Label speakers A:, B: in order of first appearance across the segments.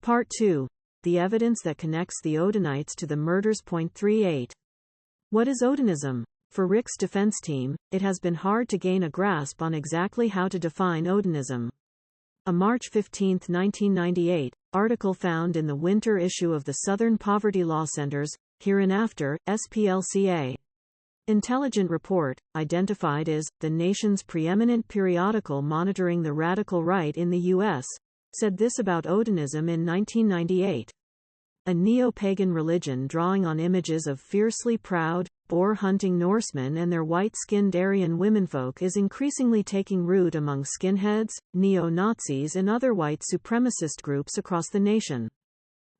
A: Part 2. The evidence that connects the Odinites to the murders. 38. What is Odinism? For Rick's defense team, it has been hard to gain a grasp on exactly how to define Odinism. A March 15, 1998, article found in the winter issue of the Southern Poverty Law Center's Hereinafter, SPLCA. Intelligent Report, identified as the nation's preeminent periodical monitoring the radical right in the U.S., said this about Odinism in 1998. A neo-pagan religion drawing on images of fiercely proud, boar-hunting Norsemen and their white-skinned Aryan womenfolk is increasingly taking root among skinheads, neo-Nazis and other white supremacist groups across the nation.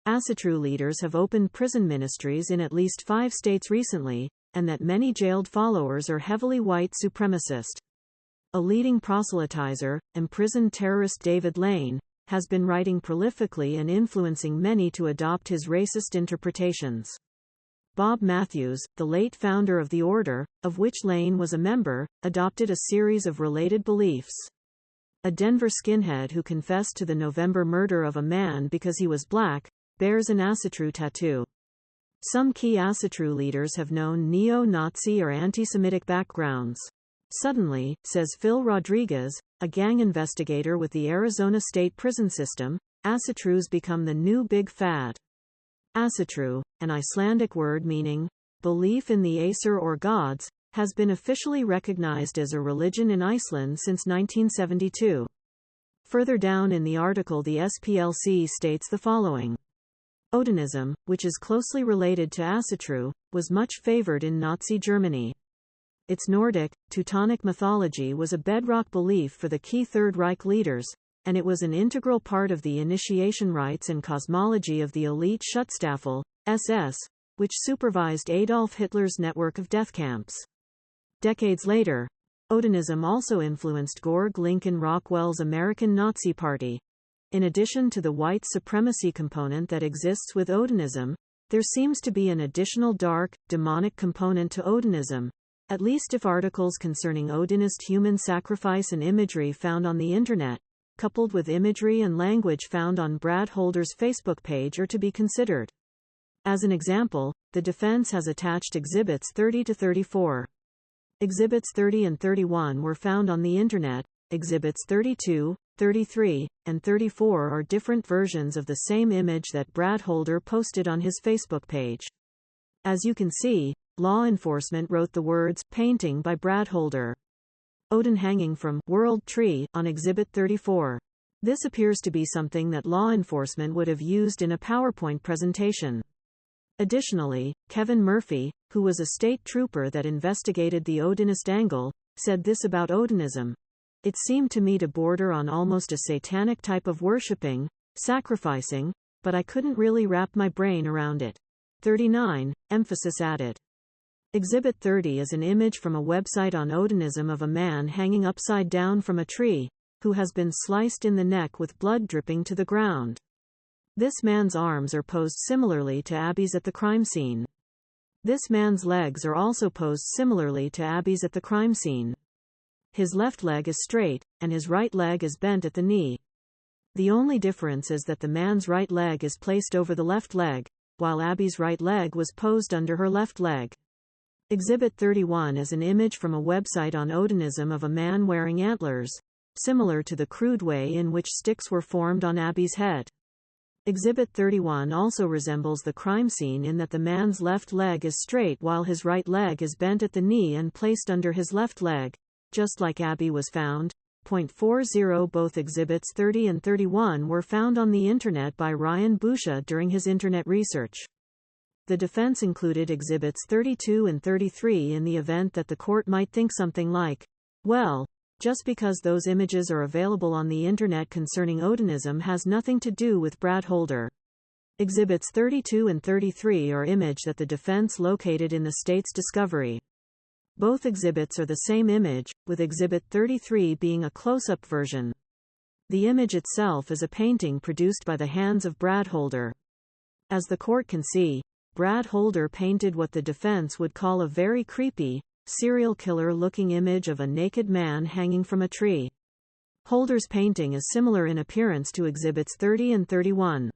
A: Asatru leaders have opened prison ministries in at least 5 states recently, and that many jailed followers are heavily white supremacist. A leading proselytizer, imprisoned terrorist David Lane, has been writing prolifically and influencing many to adopt his racist interpretations. Bob Matthews, the late founder of the order, of which Lane was a member, adopted a series of related beliefs. A Denver skinhead who confessed to the November murder of a man because he was black, bears an Asatru tattoo. Some key Asatru leaders have known neo-Nazi or anti-Semitic backgrounds. Suddenly, says Phil Rodriguez, a gang investigator with the Arizona State Prison System, Asatrus become the new big fad. Asatru, an Icelandic word meaning belief in the Aesir or gods, has been officially recognized as a religion in Iceland since 1972. Further down in the article, the SPLC states the following. Odinism, which is closely related to Asatru, was much favored in Nazi Germany. Its Nordic, Teutonic mythology was a bedrock belief for the key Third Reich leaders, and it was an integral part of the initiation rites and cosmology of the elite Schutzstaffel, SS, which supervised Adolf Hitler's network of death camps. Decades later, Odinism also influenced Georg Lincoln Rockwell's American Nazi Party. In addition to the white supremacy component that exists with Odinism, there seems to be an additional dark, demonic component to Odinism, at least if articles concerning Odinist human sacrifice and imagery found on the Internet, coupled with imagery and language found on Brad Holder's Facebook page, are to be considered. As an example, the defense has attached Exhibits 30 to 34. Exhibits 30 and 31 were found on the Internet. Exhibits 32, 33, and 34 are different versions of the same image that Brad Holder posted on his Facebook page. As you can see, law enforcement wrote the words "painting by Brad Holder." Odin hanging from World Tree on Exhibit 34. This appears to be something that law enforcement would have used in a PowerPoint presentation. Additionally, Kevin Murphy, who was a state trooper that investigated the Odinist angle, said this about Odinism. It seemed to me to border on almost a satanic type of worshipping, sacrificing, but I couldn't really wrap my brain around it. 39, emphasis added. Exhibit 30 is an image from a website on Odinism of a man hanging upside down from a tree, who has been sliced in the neck with blood dripping to the ground. This man's arms are posed similarly to Abby's at the crime scene. This man's legs are also posed similarly to Abby's at the crime scene. His left leg is straight, and his right leg is bent at the knee. The only difference is that the man's right leg is placed over the left leg, while Abby's right leg was posed under her left leg. Exhibit 31 is an image from a website on Odinism of a man wearing antlers, similar to the crude way in which sticks were formed on Abby's head. Exhibit 31 also resembles the crime scene in that the man's left leg is straight while his right leg is bent at the knee and placed under his left leg, just like Abby was found. 40 Both Exhibits 30 and 31 were found on the Internet by Ryan Busha during his Internet research. The defense included Exhibits 32 and 33 in the event that the court might think something like, well, just because those images are available on the Internet concerning Odinism has nothing to do with Brad Holder. Exhibits 32 and 33 are images that the defense located in the state's discovery. Both exhibits are the same image, with Exhibit 33 being a close-up version. The image itself is a painting produced by the hands of Brad Holder. As the court can see, Brad Holder painted what the defense would call a very creepy, serial killer-looking image of a naked man hanging from a tree. Holder's painting is similar in appearance to Exhibits 30 and 31.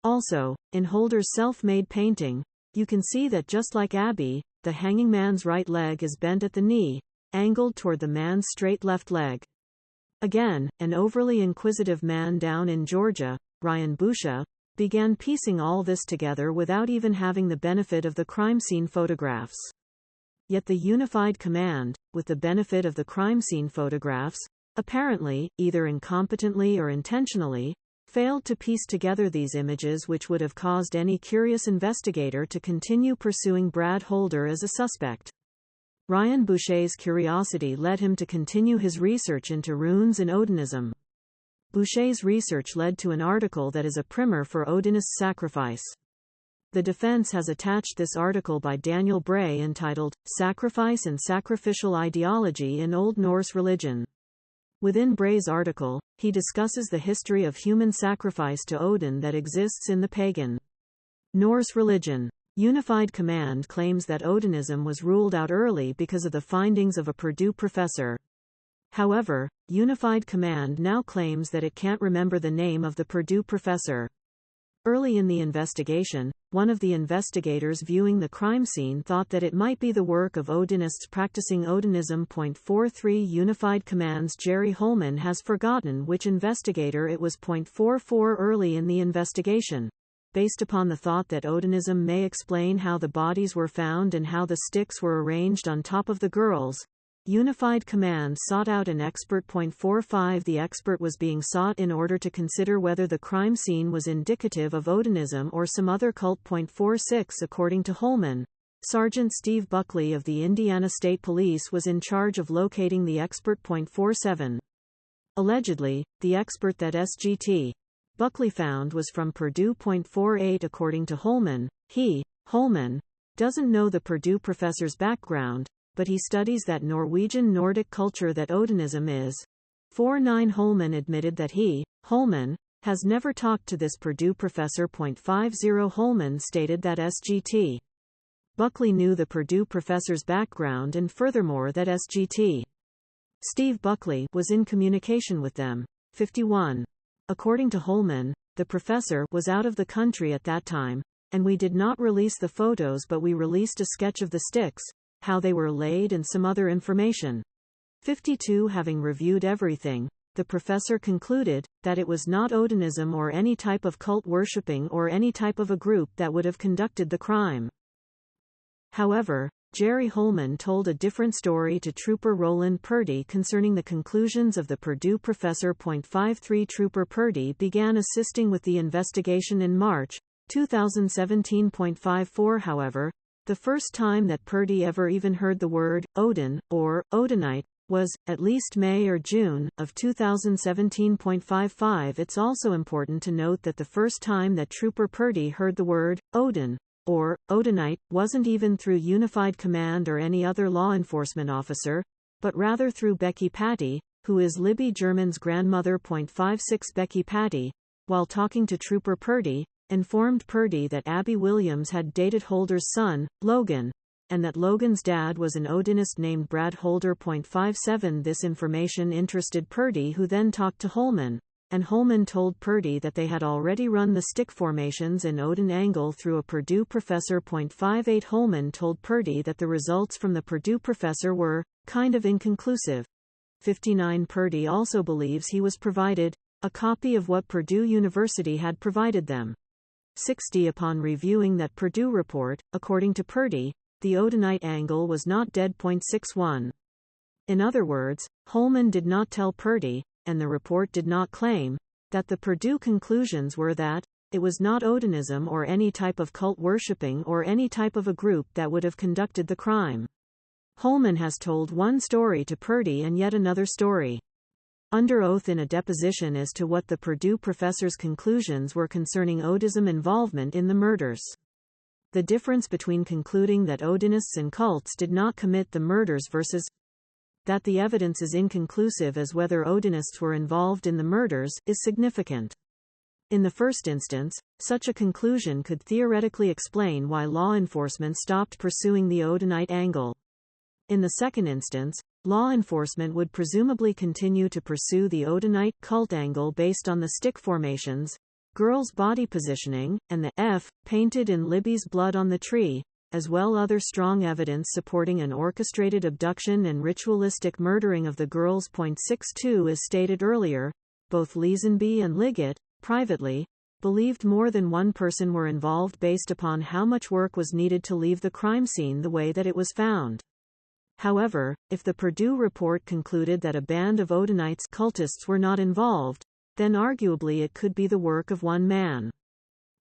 A: Also, in Holder's self-made painting, you can see that just like Abby, the hanging man's right leg is bent at the knee, angled toward the man's straight left leg. Again, an overly inquisitive man down in Georgia, Ryan Boucher, began piecing all this together without even having the benefit of the crime scene photographs. Yet the Unified Command, with the benefit of the crime scene photographs, apparently, either incompetently or intentionally, failed to piece together these images, which would have caused any curious investigator to continue pursuing Brad Holder as a suspect. Ryan Boucher's curiosity led him to continue his research into runes and Odinism. Boucher's research led to an article that is a primer for Odinist sacrifice. The defense has attached this article by Daniel Bray entitled, Sacrifice and Sacrificial Ideology in Old Norse Religion. Within Bray's article, he discusses the history of human sacrifice to Odin that exists in the pagan Norse religion. Unified Command claims that Odinism was ruled out early because of the findings of a Purdue professor. However, Unified Command now claims that it can't remember the name of the Purdue professor. Early in the investigation, one of the investigators viewing the crime scene thought that it might be the work of Odinists practicing Odinism. 43 Unified Command's Jerry Holman has forgotten which investigator it was. 44 Early in the investigation, based upon the thought that Odinism may explain how the bodies were found and how the sticks were arranged on top of the girls, Unified Command sought out an expert. 45 The expert was being sought in order to consider whether the crime scene was indicative of Odinism or some other cult. 46 According to Holman, Sergeant Steve Buckley of the Indiana State Police was in charge of locating the expert. 47 Allegedly, the expert that SGT. Buckley found was from Purdue. 48 According to Holman, Holman, doesn't know the Purdue professor's background, but he studies that Norwegian Nordic culture that Odinism is. 49 Holman admitted that Holman, has never talked to this Purdue professor. 50 Holman stated that SGT. Buckley knew the Purdue professor's background and furthermore that SGT. Steve Buckley was in communication with them. 51. According to Holman, the professor was out of the country at that time, and we did not release the photos, but we released a sketch of the sticks, how they were laid and some other information. 52 Having reviewed everything, the professor concluded that it was not Odinism or any type of cult worshipping or any type of a group that would have conducted the crime. However, Jerry Holman told a different story to Trooper Roland Purdy concerning the conclusions of the Purdue professor. 53 Trooper Purdy began assisting with the investigation in March 2017. 54 However, the first time that Purdy ever even heard the word Odin or Odinite was, at least May or June, of 2017. 55 It's also important to note that the first time that Trooper Purdy heard the word Odin or Odinite wasn't even through Unified Command or any other law enforcement officer, but rather through Becky Patty, who is Libby German's grandmother. 56 Becky Patty, while talking to Trooper Purdy, informed Purdy that Abby Williams had dated Holder's son, Logan, and that Logan's dad was an Odinist named Brad Holder. 57 This information interested Purdy, who then talked to Holman, and Holman told Purdy that they had already run the stick formations and Odin angle through a Purdue professor. 58 Holman told Purdy that the results from the Purdue professor were kind of inconclusive. 59 Purdy also believes he was provided a copy of what Purdue University had provided them. 60 Upon reviewing that Purdue report, according to Purdy, the Odinite angle was not dead. 61 In other words, Holman did not tell Purdy, and the report did not claim, that the Purdue conclusions were that it was not Odinism or any type of cult worshipping or any type of a group that would have conducted the crime. Holman has told one story to Purdy and yet another story under oath in a deposition as to what the Purdue professor's conclusions were concerning Odism involvement in the murders. The difference between concluding that Odinists and cults did not commit the murders versus that the evidence is inconclusive as whether Odinists were involved in the murders is significant. In the first instance, such a conclusion could theoretically explain why law enforcement stopped pursuing the Odinite angle. In the second instance, law enforcement would presumably continue to pursue the Odinite cult angle based on the stick formations, girl's body positioning, and the F painted in Libby's blood on the tree, as well other strong evidence supporting an orchestrated abduction and ritualistic murdering of the girls. 62 As stated earlier, both Leesenby and Liggett, privately, believed more than one person were involved based upon how much work was needed to leave the crime scene the way that it was found. However, if the Purdue report concluded that a band of Odinites cultists were not involved, then arguably it could be the work of one man.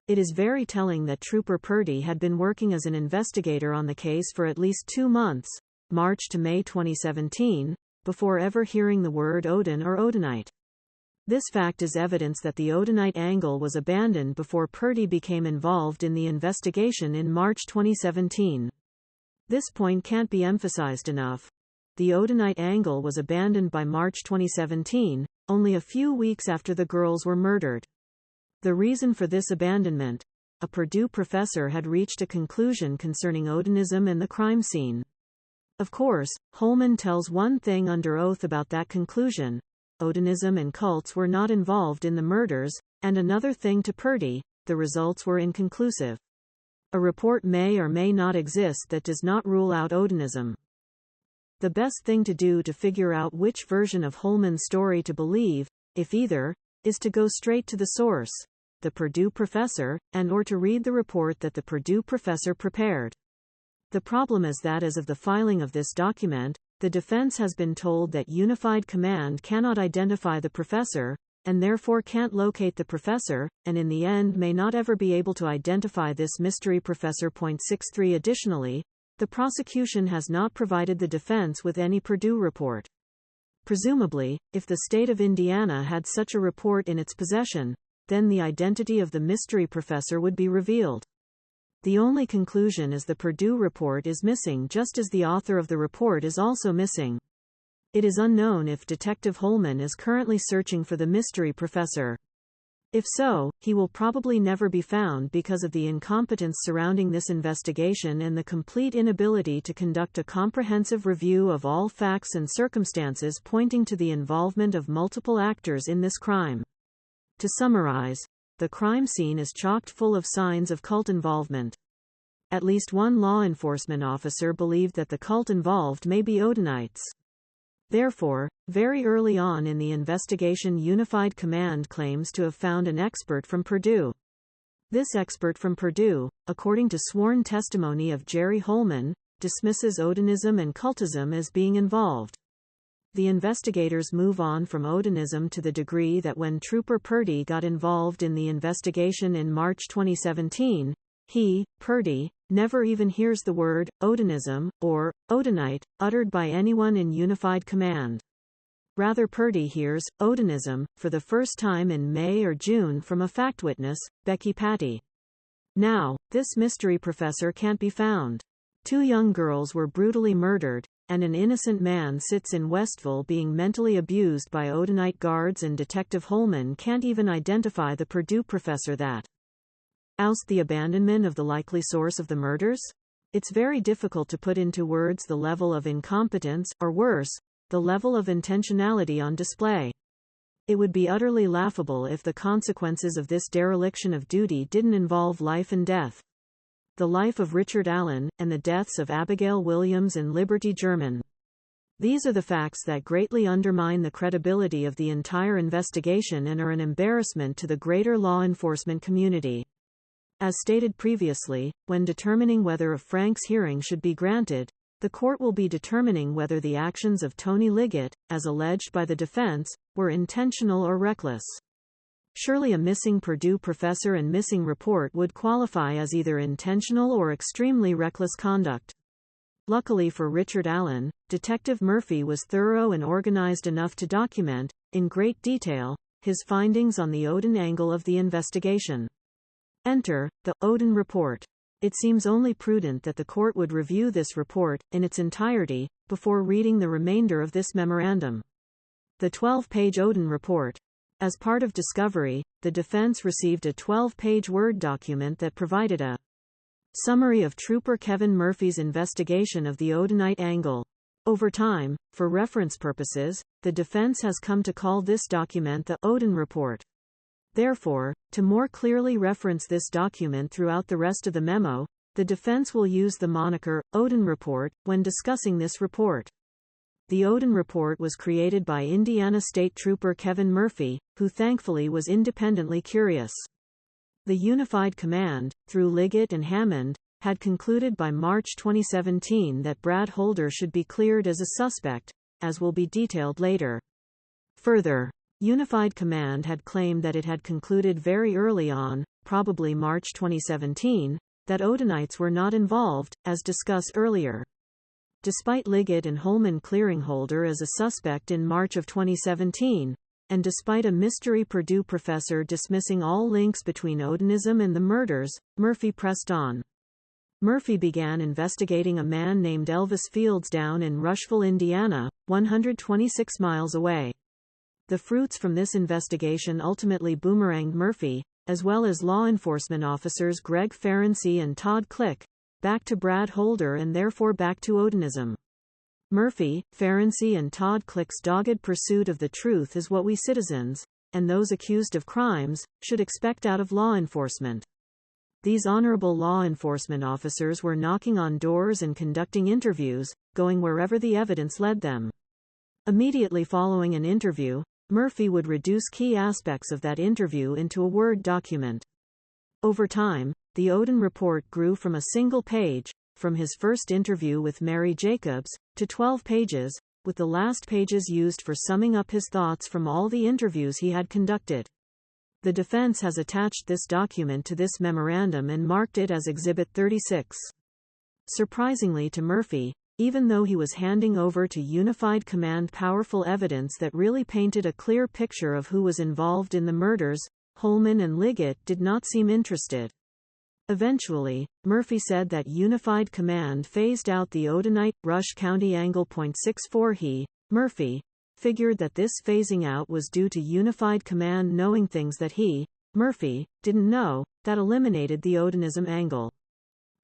A: It is very telling that Trooper Purdy had been working as an investigator on the case for at least 2 months, March to May 2017, before ever hearing the word Odin or Odinite. This fact is evidence that the Odinite angle was abandoned before Purdy became involved in the investigation in March 2017. This point can't be emphasized enough. The Odinite angle was abandoned by March 2017, only a few weeks after the girls were murdered. The reason for this abandonment: a Purdue professor had reached a conclusion concerning Odinism and the crime scene. Of course, Holman tells one thing under oath about that conclusion: Odinism and cults were not involved in the murders, and another thing to Purdy: the results were inconclusive. A report may or may not exist that does not rule out Odinism. The best thing to do to figure out which version of Holman's story to believe, if either, is to go straight to the source, the Purdue professor, and/or to read the report that the Purdue professor prepared. The problem is that as of the filing of this document, the defense has been told that Unified Command cannot identify the professor, and therefore can't locate the professor, and in the end may not ever be able to identify this mystery professor. 63 Additionally, the prosecution has not provided the defense with any Purdue report. Presumably, if the state of Indiana had such a report in its possession, then the identity of the mystery professor would be revealed. The only conclusion is the Purdue report is missing, just as the author of the report is also missing. It is unknown if Detective Holman is currently searching for the mystery professor. If so, he will probably never be found because of the incompetence surrounding this investigation and the complete inability to conduct a comprehensive review of all facts and circumstances pointing to the involvement of multiple actors in this crime. To summarize, the crime scene is chock full of signs of cult involvement. At least one law enforcement officer believed that the cult involved may be Odinites. Therefore, very early on in the investigation, Unified Command claims to have found an expert from Purdue. This expert from Purdue, according to sworn testimony of Jerry Holman, dismisses Odinism and cultism as being involved. The investigators move on from Odinism to the degree that when Trooper Purdy got involved in the investigation in March 2017, he, Purdy, never even hears the word Odinism or Odinite uttered by anyone in Unified Command. Rather, Purdy hears Odinism for the first time in May or June from a fact witness, Becky Patty. Now, this mystery professor can't be found. 2 young girls were brutally murdered, and an innocent man sits in Westfall being mentally abused by Odinite guards, and Detective Holman can't even identify the Purdue professor that oust the abandonment of the likely source of the murders? It's very difficult to put into words the level of incompetence, or worse, the level of intentionality on display. It would be utterly laughable if the consequences of this dereliction of duty didn't involve life and death. The life of Richard Allen, and the deaths of Abigail Williams and Liberty German. These are the facts that greatly undermine the credibility of the entire investigation and are an embarrassment to the greater law enforcement community. As stated previously, when determining whether a Franks hearing should be granted, the court will be determining whether the actions of Tony Liggett, as alleged by the defense, were intentional or reckless. Surely a missing Purdue professor and missing report would qualify as either intentional or extremely reckless conduct. Luckily for Richard Allen, Detective Murphy was thorough and organized enough to document, in great detail, his findings on the Odin angle of the investigation. Enter, the Odin report. It seems only prudent that the court would review this report, in its entirety, before reading the remainder of this memorandum. The 12-page Odin report. As part of discovery, the defense received a 12-page Word document that provided a summary of Trooper Kevin Murphy's investigation of the Odinite angle. Over time, for reference purposes, the defense has come to call this document the Odin report. Therefore, to more clearly reference this document throughout the rest of the memo, the defense will use the moniker, Odin Report, when discussing this report. The Odin Report was created by Indiana State Trooper Kevin Murphy, who thankfully was independently curious. The Unified Command, through Liggett and Hammond, had concluded by March 2017 that Brad Holder should be cleared as a suspect, as will be detailed later. Further, Unified Command had claimed that it had concluded very early on, probably March 2017, that Odinites were not involved, as discussed earlier. Despite Liggett and Holman clearing Holder as a suspect in March of 2017, and despite a mystery Purdue professor dismissing all links between Odinism and the murders, Murphy pressed on. Murphy began investigating a man named Elvis Fields down in Rushville, Indiana, 126 miles away. The fruits from this investigation ultimately boomeranged Murphy, as well as law enforcement officers Greg Ferenczi and Todd Click, back to Brad Holder and therefore back to Odinism. Murphy, Ferenczi and Todd Click's dogged pursuit of the truth is what we citizens, and those accused of crimes, should expect out of law enforcement. These honorable law enforcement officers were knocking on doors and conducting interviews, going wherever the evidence led them. Immediately following an interview, Murphy would reduce key aspects of that interview into a Word document. Over time, the Odin Report grew from a single page, from his first interview with Mary Jacobs, to 12 pages, with the last pages used for summing up his thoughts from all the interviews he had conducted. The defense has attached this document to this memorandum and marked it as Exhibit 36. Surprisingly to Murphy, even though he was handing over to Unified Command powerful evidence that really painted a clear picture of who was involved in the murders, Holman and Liggett did not seem interested. Eventually, Murphy said that Unified Command phased out the Odinite Rush County angle. 64 He, Murphy, figured that this phasing out was due to Unified Command knowing things that he, Murphy, didn't know, that eliminated the Odinism angle.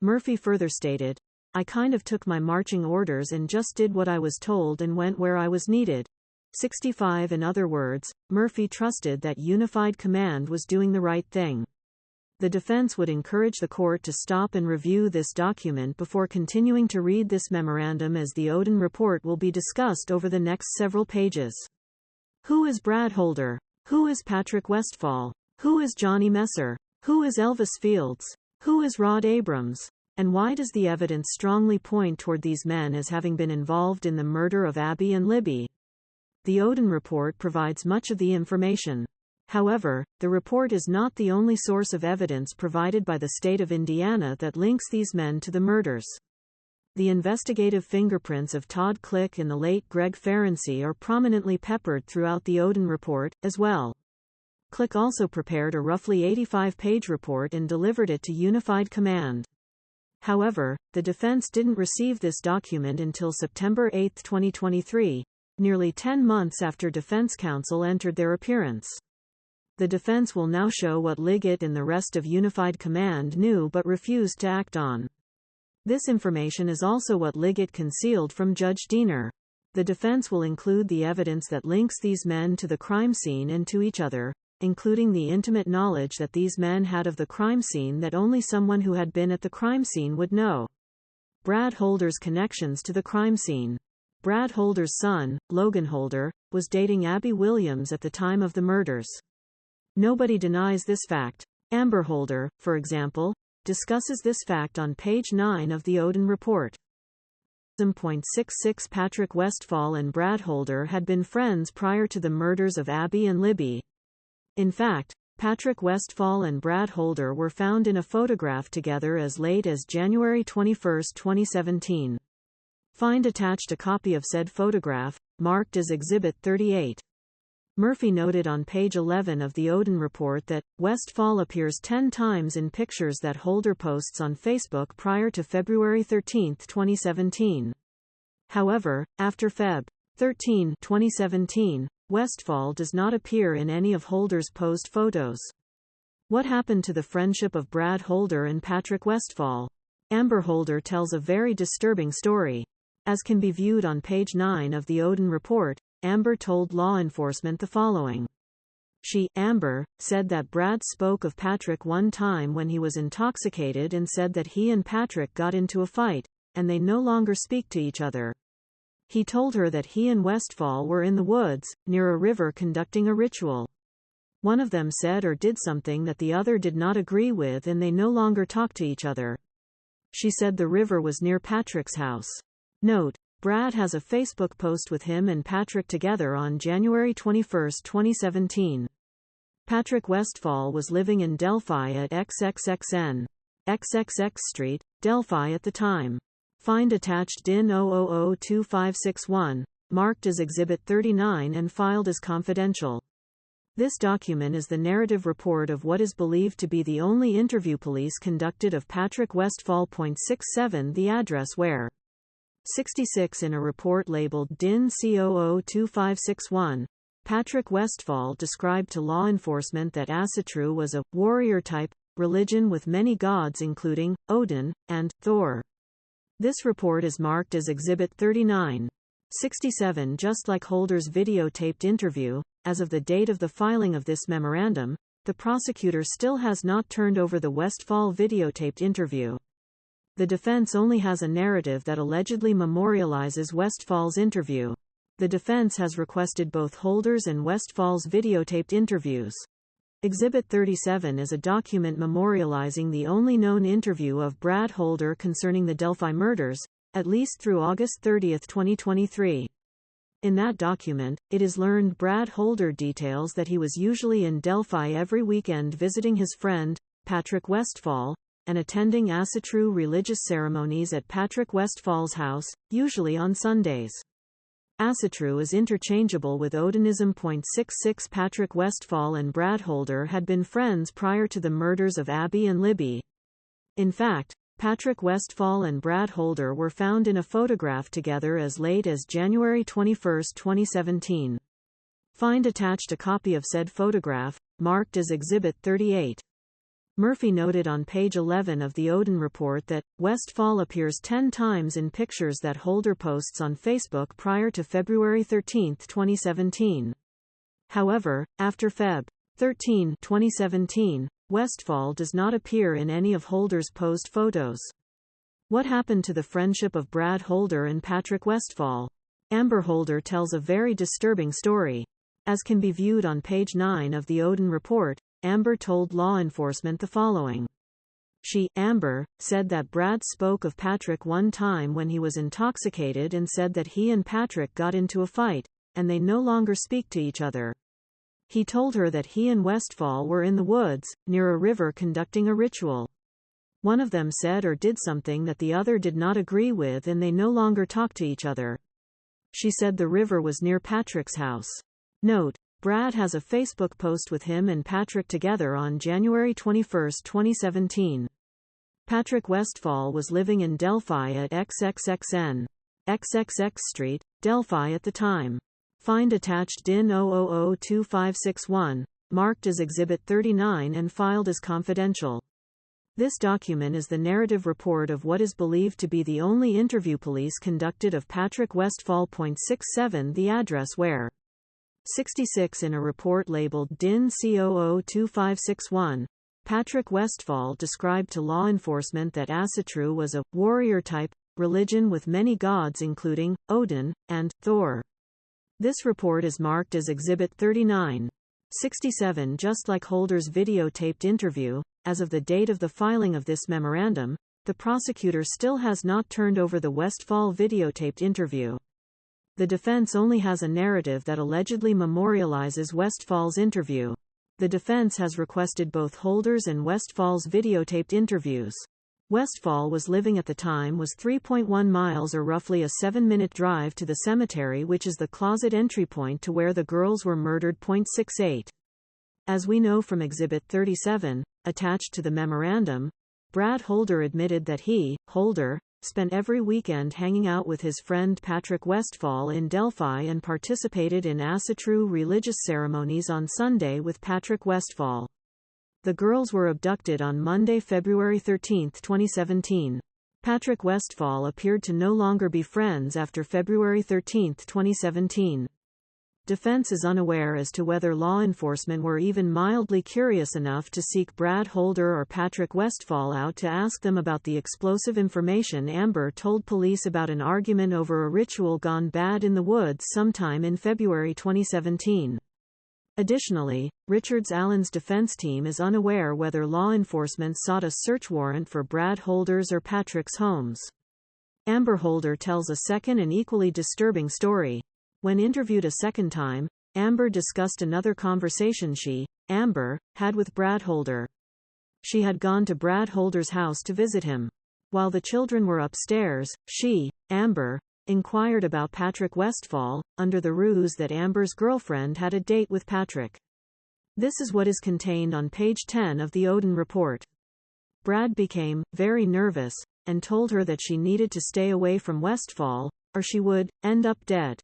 A: Murphy further stated, "I kind of took my marching orders and just did what I was told and went where I was needed." 65 In other words, Murphy trusted that Unified Command was doing the right thing. The defense would encourage the court to stop and review this document before continuing to read this memorandum, as the Odin Report will be discussed over the next several pages. Who is Brad Holder? Who is Patrick Westfall? Who is Johnny Messer? Who is Elvis Fields? Who is Rod Abrams? And why does the evidence strongly point toward these men as having been involved in the murder of Abby and Libby? The Odin Report provides much of the information. However, the report is not the only source of evidence provided by the state of Indiana that links these men to the murders. The investigative fingerprints of Todd Click and the late Greg Ferenczi are prominently peppered throughout the Odin Report, as well. Click also prepared a roughly 85-page report and delivered it to Unified Command. However, the defense didn't receive this document until September 8, 2023, nearly 10 months after defense counsel entered their appearance. The defense will now show what Liggett and the rest of Unified Command knew but refused to act on. This information is also what Liggett concealed from Judge Diener. The defense will include the evidence that links these men to the crime scene and to each other, including the intimate knowledge that these men had of the crime scene that only someone who had been at the crime scene would know. Brad Holder's connections to the crime scene. Brad Holder's son, Logan Holder, was dating Abby Williams at the time of the murders. Nobody denies this fact. Amber Holder, for example, discusses this fact on page 9 of the Odin Report. 66 Patrick Westfall and Brad Holder had been friends prior to the murders of Abby and Libby. In fact, Patrick Westfall and Brad Holder were found in a photograph together as late as January 21, 2017. Find attached a copy of said photograph, marked as Exhibit 38. Murphy noted on page 11 of the Odin Report that Westfall appears 10 times in pictures that Holder posts on Facebook prior to February 13, 2017. However, after Feb. 13, 2017, Westfall does not appear in any of Holder's posed photos. What happened to the friendship of Brad Holder and Patrick Westfall? Amber Holder tells a very disturbing story. As can be viewed on page 9 of the Odin Report, Amber told law enforcement the following. She, Amber, said that Brad spoke of Patrick one time when he was intoxicated and said that he and Patrick got into a fight, and they no longer speak to each other. He told her that he and Westfall were in the woods, near a river conducting a ritual. One of them said or did something that the other did not agree with and they no longer talk to each other. She said the river was near Patrick's house. Note: Brad has a Facebook post with him and Patrick together on January 21, 2017. Patrick Westfall was living in Delphi at XXXN. XXX Street, Delphi at the time. Find attached DIN 0002561, marked as Exhibit 39 and filed as confidential. This document is the narrative report of what is believed to be the only interview police conducted of Patrick Westfall. 67 The address where. 66 In a report labeled DIN C002561, Patrick Westfall described to law enforcement that Asatru was a warrior-type religion with many gods including Odin and Thor. This report is marked as Exhibit 39. 67 Just like Holder's videotaped interview, as of the date of the filing of this memorandum, the prosecutor still has not turned over the Westfall videotaped interview. The defense only has a narrative that allegedly memorializes Westfall's interview. The defense has requested both Holder's and Westfall's videotaped interviews. Exhibit 37 is a document memorializing the only known interview of Brad Holder concerning the Delphi murders, at least through August 30, 2023. In that document, it is learned Brad Holder details that he was usually in Delphi every weekend visiting his friend, Patrick Westfall, and attending Asatru religious ceremonies at Patrick Westfall's house, usually on Sundays. Asatru is interchangeable with Odinism. 66 Patrick Westfall and Brad Holder had been friends prior to the murders of Abby and Libby. In fact, Patrick Westfall and Brad Holder were found in a photograph together as late as January 21, 2017. Find attached a copy of said photograph, marked as Exhibit 38. Murphy noted on page 11 of the Odin report that Westfall appears 10 times in pictures that Holder posts on Facebook prior to February 13, 2017. However, after Feb. 13, 2017, Westfall does not appear in any of Holder's posed photos. What happened to the friendship of Brad Holder and Patrick Westfall? Amber Holder tells a very disturbing story. As can be viewed on page 9 of the Odin report, Amber told law enforcement the following. She, Amber, said that Brad spoke of Patrick one time when he was intoxicated and said that he and Patrick got into a fight, and they no longer speak to each other. He told her that he and Westfall were in the woods, near a river conducting a ritual. One of them said or did something that the other did not agree with and they no longer talk to each other. She said the river was near Patrick's house. Note: Brad has a Facebook post with him and Patrick together on January 21, 2017. Patrick Westfall was living in Delphi at XXXN. XXX Street, Delphi at the time. Find attached DIN 0002561, marked as Exhibit 39 and filed as confidential. This document is the narrative report of what is believed to be the only interview police conducted of Patrick Westfall. 67 The address where. 66 In a report labeled DIN C002561, Patrick Westfall described to law enforcement that Asatru was a warrior-type religion with many gods including Odin and Thor. This report is marked as Exhibit 39. 67 Just like Holder's videotaped interview, as of the date of the filing of this memorandum, the prosecutor still has not turned over the Westfall videotaped interview. The defense only has a narrative that allegedly memorializes Westfall's interview. The defense has requested both Holder's and Westfall's videotaped interviews. Westfall was living at the time was 3.1 miles or roughly a 7-minute drive to the cemetery, which is the closet entry point to where the girls were murdered. 68. As we know from Exhibit 37, attached to the memorandum, Brad Holder admitted that he, Holder, spent every weekend hanging out with his friend Patrick Westfall in Delphi and participated in Asatru religious ceremonies on Sunday with Patrick Westfall. The girls were abducted on Monday, February 13, 2017. Patrick Westfall appeared to no longer be friends after February 13, 2017. defense is unaware as to whether law enforcement were even mildly curious enough to seek Brad Holder or Patrick Westfall out to ask them about the explosive information Amber told police about an argument over a ritual gone bad in the woods sometime in February 2017. Additionally, Richards Allen's defense team is unaware whether law enforcement sought a search warrant for Brad Holder's or Patrick's homes. Amber Holder tells a second and equally disturbing story. When interviewed a second time, Amber discussed another conversation she, Amber, had with Brad Holder. She had gone to Brad Holder's house to visit him. While the children were upstairs, she, Amber, inquired about Patrick Westfall, under the ruse that Amber's girlfriend had a date with Patrick. This is what is contained on page 10 of the Odin report. Brad became very nervous and told her that she needed to stay away from Westfall, or she would end up dead.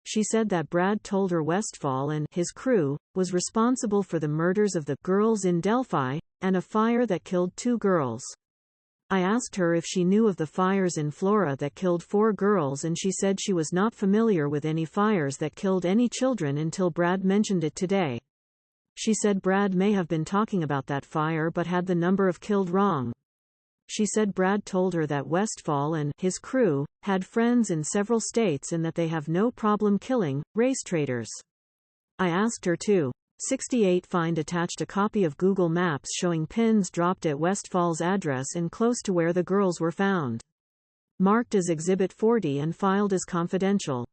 A: She said that Brad told her Westfall and his crew was responsible for the murders of the girls in Delphi and a fire that killed 2 girls. I asked her if she knew of the fires in Florida that killed 4 girls, and she said she was not familiar with any fires that killed any children until Brad mentioned it today. She said Brad may have been talking about that fire but had the number of killed wrong. She said Brad told her that Westfall and his crew had friends in several states and that they have no problem killing race traitors. I asked her to 68 find attached a copy of Google Maps showing pins dropped at Westfall's address and close to where the girls were found. Marked as Exhibit 40 and filed as confidential.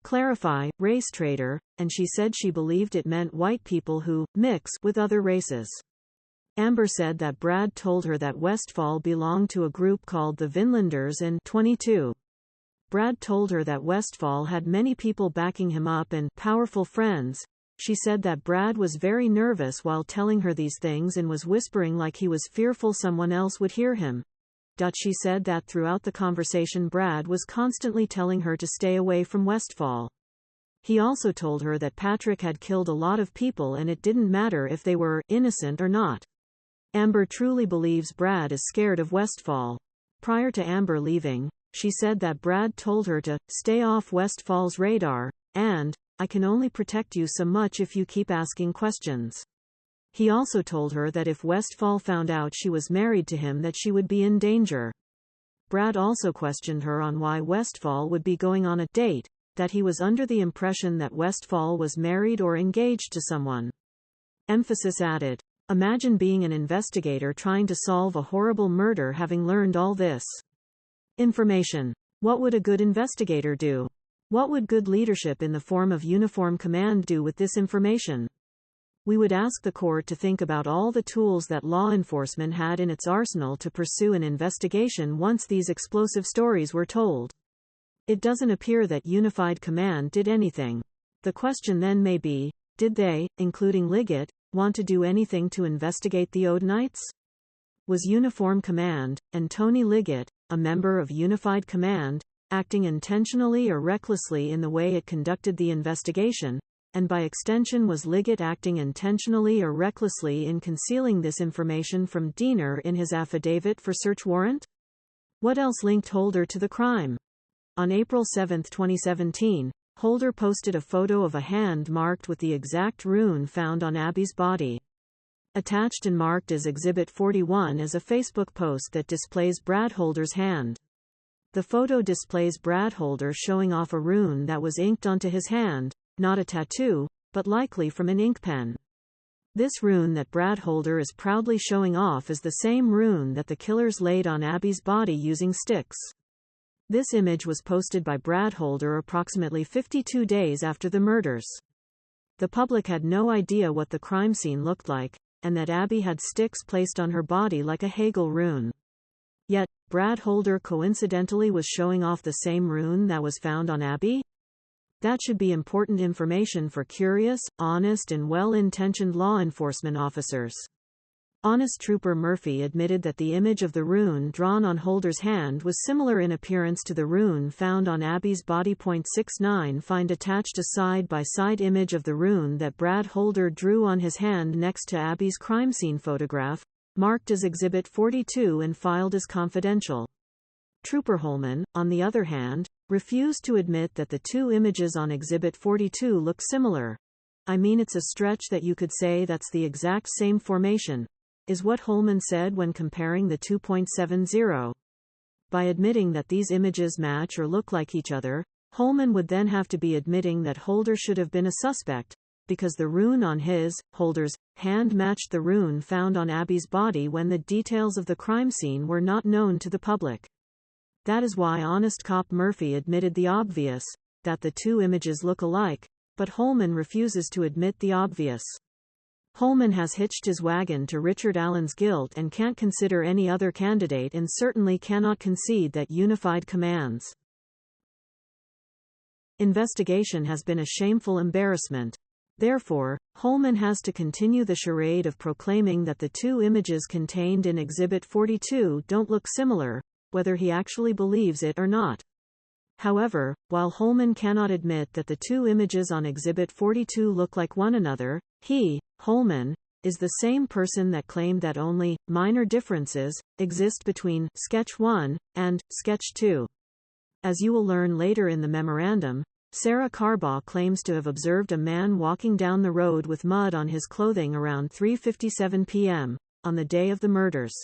A: Clarify, race traitor, and she said she believed it meant white people who mix with other races. Amber said that Brad told her that Westfall belonged to a group called the Vinlanders and 22. Brad told her that Westfall had many people backing him up and powerful friends. She said that Brad was very nervous while telling her these things and was whispering like he was fearful someone else would hear him. She said that throughout the conversation Brad was constantly telling her to stay away from Westfall. He also told her that Patrick had killed a lot of people and it didn't matter if they were innocent or not. Amber truly believes Brad is scared of Westfall. Prior to Amber leaving, she said that Brad told her to stay off Westfall's radar, and, I can only protect you so much if you keep asking questions. He also told her that if Westfall found out she was married to him that she would be in danger. Brad also questioned her on why Westfall would be going on a date, that he was under the impression that Westfall was married or engaged to someone. Emphasis added. Imagine being an investigator trying to solve a horrible murder having learned all this information. What would a good investigator do? What would good leadership in the form of uniform command do with this information? We would ask the court to think about all the tools that law enforcement had in its arsenal to pursue an investigation once these explosive stories were told. It doesn't appear that Unified Command did anything. The question then may be, did they, including Liggett, want to do anything to investigate the Odinites? Was Uniform Command, and Tony Liggett, a member of Unified Command, acting intentionally or recklessly in the way it conducted the investigation, and by extension was Liggett acting intentionally or recklessly in concealing this information from Diener in his affidavit for search warrant? What else linked Holder to the crime? On April 7, 2017, Holder posted a photo of a hand marked with the exact rune found on Abby's body. Attached and marked as Exhibit 41 is a Facebook post that displays Brad Holder's hand. The photo displays Brad Holder showing off a rune that was inked onto his hand, not a tattoo, but likely from an ink pen. This rune that Brad Holder is proudly showing off is the same rune that the killers laid on Abby's body using sticks. This image was posted by Brad Holder approximately 52 days after the murders. The public had no idea what the crime scene looked like, and that Abby had sticks placed on her body like a Hegel rune. Yet, Brad Holder coincidentally was showing off the same rune that was found on Abby? That should be important information for curious, honest and well-intentioned law enforcement officers. Honest Trooper Murphy admitted that the image of the rune drawn on Holder's hand was similar in appearance to the rune found on Abby's body. 69 Find attached a side-by-side image of the rune that Brad Holder drew on his hand next to Abby's crime scene photograph, marked as Exhibit 42 and filed as confidential. Trooper Holman, on the other hand, refused to admit that the two images on Exhibit 42 look similar. I mean, it's a stretch that you could say that's the exact same formation, is what Holman said when comparing the 2.70. By admitting that these images match or look like each other, Holman would then have to be admitting that Holder should have been a suspect, because the rune on his, Holder's, hand matched the rune found on Abby's body when the details of the crime scene were not known to the public. That is why honest cop Murphy admitted the obvious, that the two images look alike, but Holman refuses to admit the obvious. Holman has hitched his wagon to Richard Allen's guilt and can't consider any other candidate and certainly cannot concede that unified commands. Investigation has been a shameful embarrassment. Therefore, Holman has to continue the charade of proclaiming that the two images contained in Exhibit 42 don't look similar, whether he actually believes it or not. However, while Holman cannot admit that the two images on Exhibit 42 look like one another, he, Holman, is the same person that claimed that only minor differences exist between Sketch 1 and Sketch 2. As you will learn later in the memorandum, Sarah Carbaugh claims to have observed a man walking down the road with mud on his clothing around 3:57 p.m. on the day of the murders.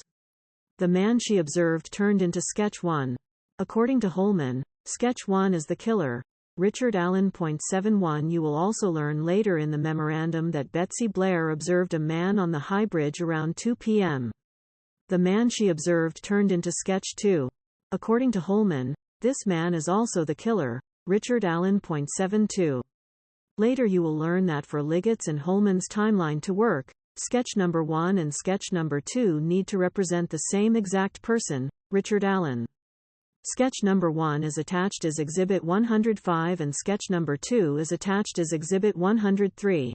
A: The man she observed turned into Sketch 1. According to Holman, Sketch 1 is the killer. Richard Allen. 71. You will also learn later in the memorandum that Betsy Blair observed a man on the High Bridge around 2 p.m. The man she observed turned into Sketch 2. According to Holman, this man is also the killer. Richard Allen. 72. Later you will learn that for Liggett's and Holman's timeline to work, Sketch number 1 and Sketch number 2 need to represent the same exact person, Richard Allen. Sketch number 1 is attached as Exhibit 105 and Sketch number 2 is attached as Exhibit 103.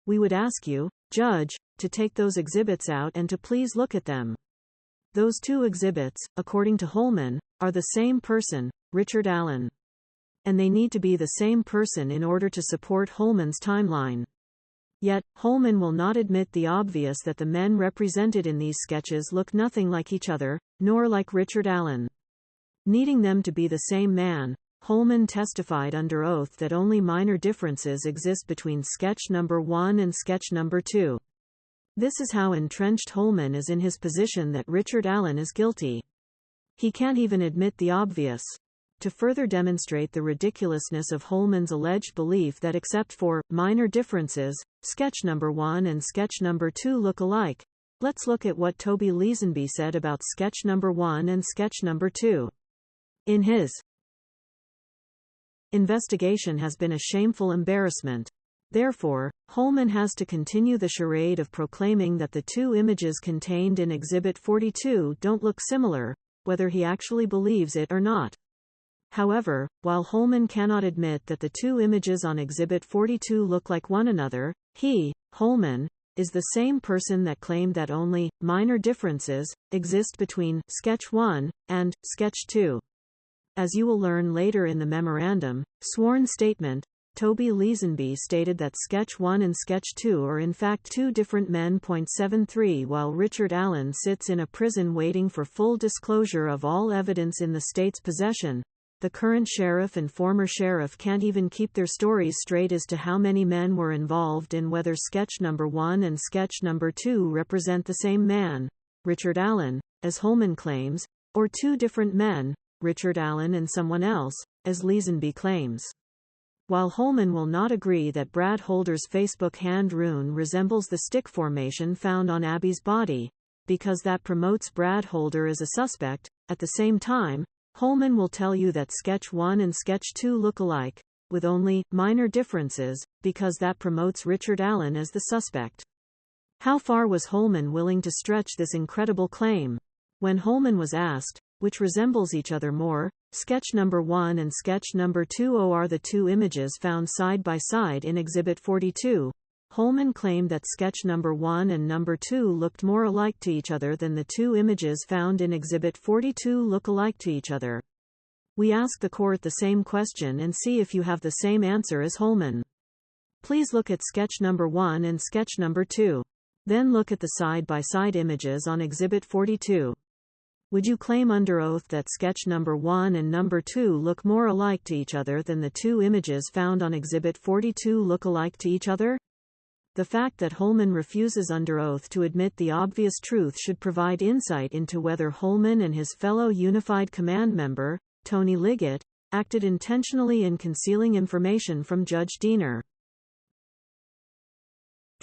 A: We would ask you, Judge, to take those exhibits out and to please look at them. Those two exhibits, according to Holman, are the same person, Richard Allen. And they need to be the same person in order to support Holman's timeline. Yet, Holman will not admit the obvious that the men represented in these sketches look nothing like each other, nor like Richard Allen. Needing them to be the same man, Holman testified under oath that only minor differences exist between Sketch number 1 and Sketch number 2. This is how entrenched Holman is in his position that Richard Allen is guilty. He can't even admit the obvious. To further demonstrate the ridiculousness of Holman's alleged belief that except for minor differences, Sketch number 1 and Sketch number 2 look alike, let's look at what Toby Leesenby said about Sketch number 1 and Sketch number 2. In his investigation has been a shameful embarrassment. Therefore, Holman has to continue the charade of proclaiming that the two images contained in Exhibit 42 don't look similar, whether he actually believes it or not. However, while Holman cannot admit that the two images on Exhibit 42 look like one another, he, Holman, is the same person that claimed that only minor differences exist between Sketch 1 and Sketch 2. As you will learn later in the memorandum, sworn statement, Toby Leesenby stated that Sketch 1 and Sketch 2 are in fact two different men. 73 While Richard Allen sits in a prison waiting for full disclosure of all evidence in the state's possession, the current sheriff and former sheriff can't even keep their stories straight as to how many men were involved and whether Sketch number 1 and Sketch number 2 represent the same man, Richard Allen, as Holman claims, or two different men, Richard Allen and someone else, as Leesenby claims. While Holman will not agree that Brad Holder's Facebook hand rune resembles the stick formation found on Abby's body, because that promotes Brad Holder as a suspect, at the same time, Holman will tell you that Sketch 1 and Sketch 2 look alike, with only minor differences, because that promotes Richard Allen as the suspect. How far was Holman willing to stretch this incredible claim? When Holman was asked, which resembles each other more, Sketch number 1 and Sketch number 2 are the two images found side by side in Exhibit 42, Holman claimed that Sketch number 1 and number 2 looked more alike to each other than the two images found in Exhibit 42 look alike to each other. We ask the court the same question and see if you have the same answer as Holman. Please look at Sketch number 1 and Sketch number 2. Then look at the side-by-side images on Exhibit 42. Would you claim under oath that sketch number 1 and number 2 look more alike to each other than the two images found on Exhibit 42 look alike to each other? The fact that Holman refuses under oath to admit the obvious truth should provide insight into whether Holman and his fellow Unified Command member, Tony Liggett, acted intentionally in concealing information from Judge Diener.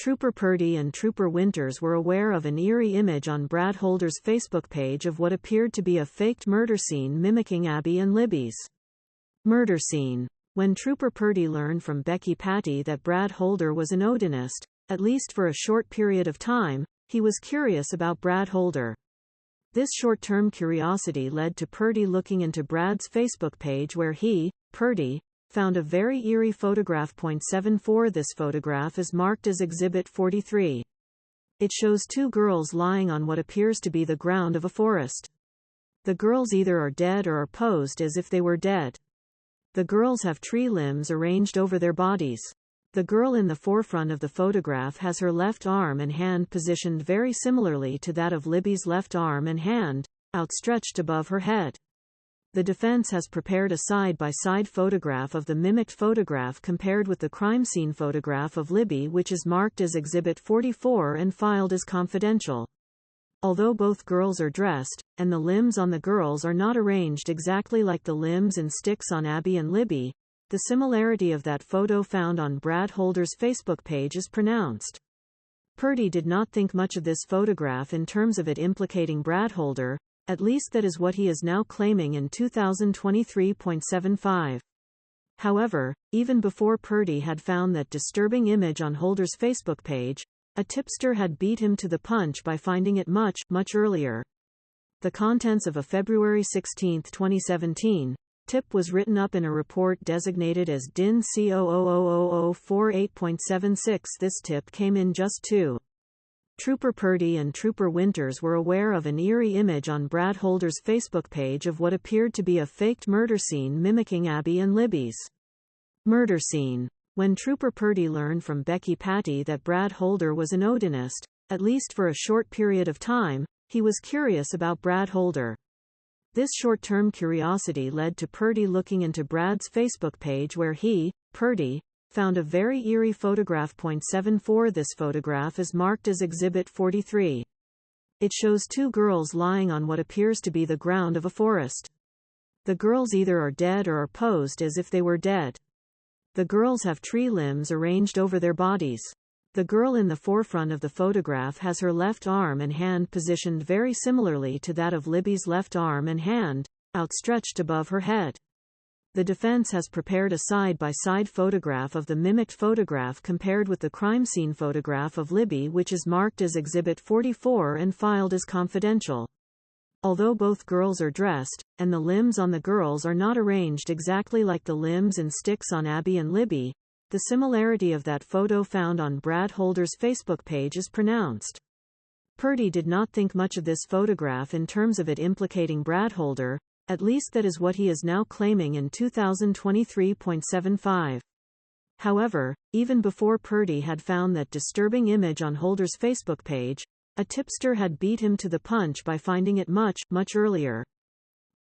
A: Trooper Purdy and Trooper Winters were aware of an eerie image on Brad Holder's Facebook page of what appeared to be a faked murder scene mimicking Abby and Libby's murder scene. When Trooper Purdy learned from Becky Patty that Brad Holder was an Odinist, at least for a short period of time, he was curious about Brad Holder. This short-term curiosity led to Purdy looking into Brad's Facebook page where he, Purdy, found a very eerie photograph. 74 This photograph is marked as Exhibit 43. It shows two girls lying on what appears to be the ground of a forest. The girls either are dead or are posed as if they were dead. The girls have tree limbs arranged over their bodies. The girl in the forefront of the photograph has her left arm and hand positioned very similarly to that of Libby's left arm and hand, outstretched above her head. The defense has prepared a side-by-side photograph of the mimicked photograph compared with the crime scene photograph of Libby, which is marked as Exhibit 44 and filed as confidential. Although both girls are dressed, and the limbs on the girls are not arranged exactly like the limbs and sticks on Abby and Libby, the similarity of that photo found on Brad Holder's Facebook page is pronounced. Purdy did not think much of this photograph in terms of it implicating Brad Holder, at least that is what he is now claiming in 2023.75. However, even before Purdy had found that disturbing image on Holder's Facebook page, a tipster had beat him to the punch by finding it much earlier. The contents of a February 16, 2017, tip was written up in a report designated as DIN C0000048.76. This tip came in just 2. Trooper Purdy and Trooper Winters were aware of an eerie image on Brad Holder's Facebook page of what appeared to be a faked murder scene mimicking Abby and Libby's murder scene. When Trooper Purdy learned from Becky Patty that Brad Holder was an Odinist, at least for a short period of time, he was curious about Brad Holder. This short-term curiosity led to Purdy looking into Brad's Facebook page where he, Purdy, found a very eerie photograph. 74 This photograph is marked as Exhibit 43. It shows two girls lying on what appears to be the ground of a forest. The girls either are dead or are posed as if they were dead. The girls have tree limbs arranged over their bodies. The girl in the forefront of the photograph has her left arm and hand positioned very similarly to that of Libby's left arm and hand, outstretched above her head. The defense has prepared a side-by-side photograph of the mimicked photograph compared with the crime scene photograph of Libby, which is marked as Exhibit 44 and filed as confidential. Although both girls are dressed, and the limbs on the girls are not arranged exactly like the limbs and sticks on Abby and Libby, the similarity of that photo found on Brad Holder's Facebook page is pronounced. Purdy did not think much of this photograph in terms of it implicating Brad Holder, at least that is what he is now claiming in 2023.75. However, even before Purdy had found that disturbing image on Holder's Facebook page, a tipster had beat him to the punch by finding it much earlier.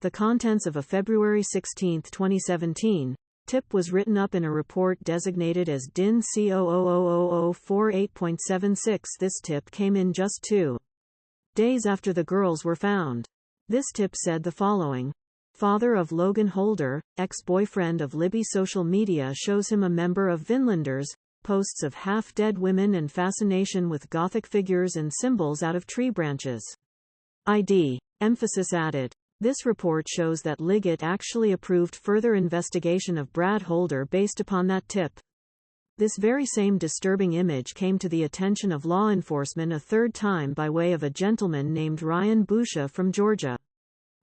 A: The contents of a February 16, 2017, tip was written up in a report designated as DIN C0000048.76. This tip came in just 2 days after the girls were found. This tip said the following. Father of Logan Holder, ex-boyfriend of Libby. Social media shows him a member of Vinlanders, posts of half-dead women and fascination with Gothic figures and symbols out of tree branches. ID. Emphasis added. This report shows that Liggett actually approved further investigation of Brad Holder based upon that tip. This very same disturbing image came to the attention of law enforcement a third time by way of a gentleman named Ryan Busha from Georgia.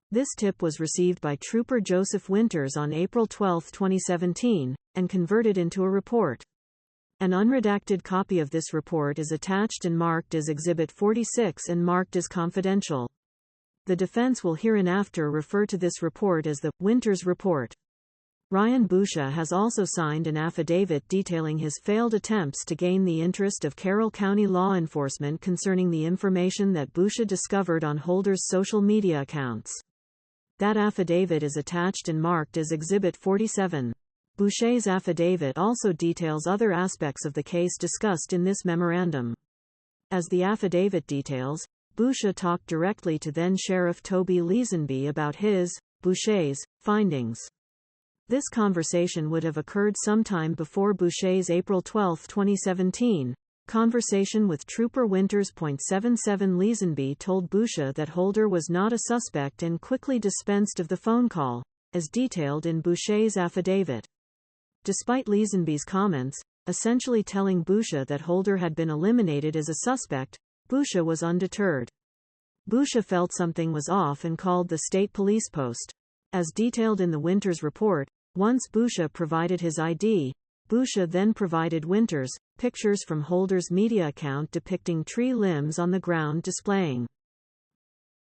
A: This tip was received by Trooper Joseph Winters on April 12, 2017, and converted into a report. An unredacted copy of this report is attached and marked as Exhibit 46 and marked as confidential. The defense will hereinafter refer to this report as the Winters Report. Ryan Boucher has also signed an affidavit detailing his failed attempts to gain the interest of Carroll County law enforcement concerning the information that Boucher discovered on Holder's social media accounts. That affidavit is attached and marked as Exhibit 47. Boucher's affidavit also details other aspects of the case discussed in this memorandum. As the affidavit details, Boucher talked directly to then-Sheriff Toby Leesenby about his, Boucher's, findings. This conversation would have occurred sometime before Boucher's April 12, 2017, conversation with Trooper Winters. 77 Leesenby told Boucher that Holder was not a suspect and quickly dispensed of the phone call, as detailed in Boucher's affidavit. Despite Leesenby's comments, essentially telling Boucher that Holder had been eliminated as a suspect, Boucher was undeterred. Boucher felt something was off and called the state police post. As detailed in the Winters report, once Boucher provided his ID, Boucher then provided Winters pictures from Holder's media account depicting tree limbs on the ground displaying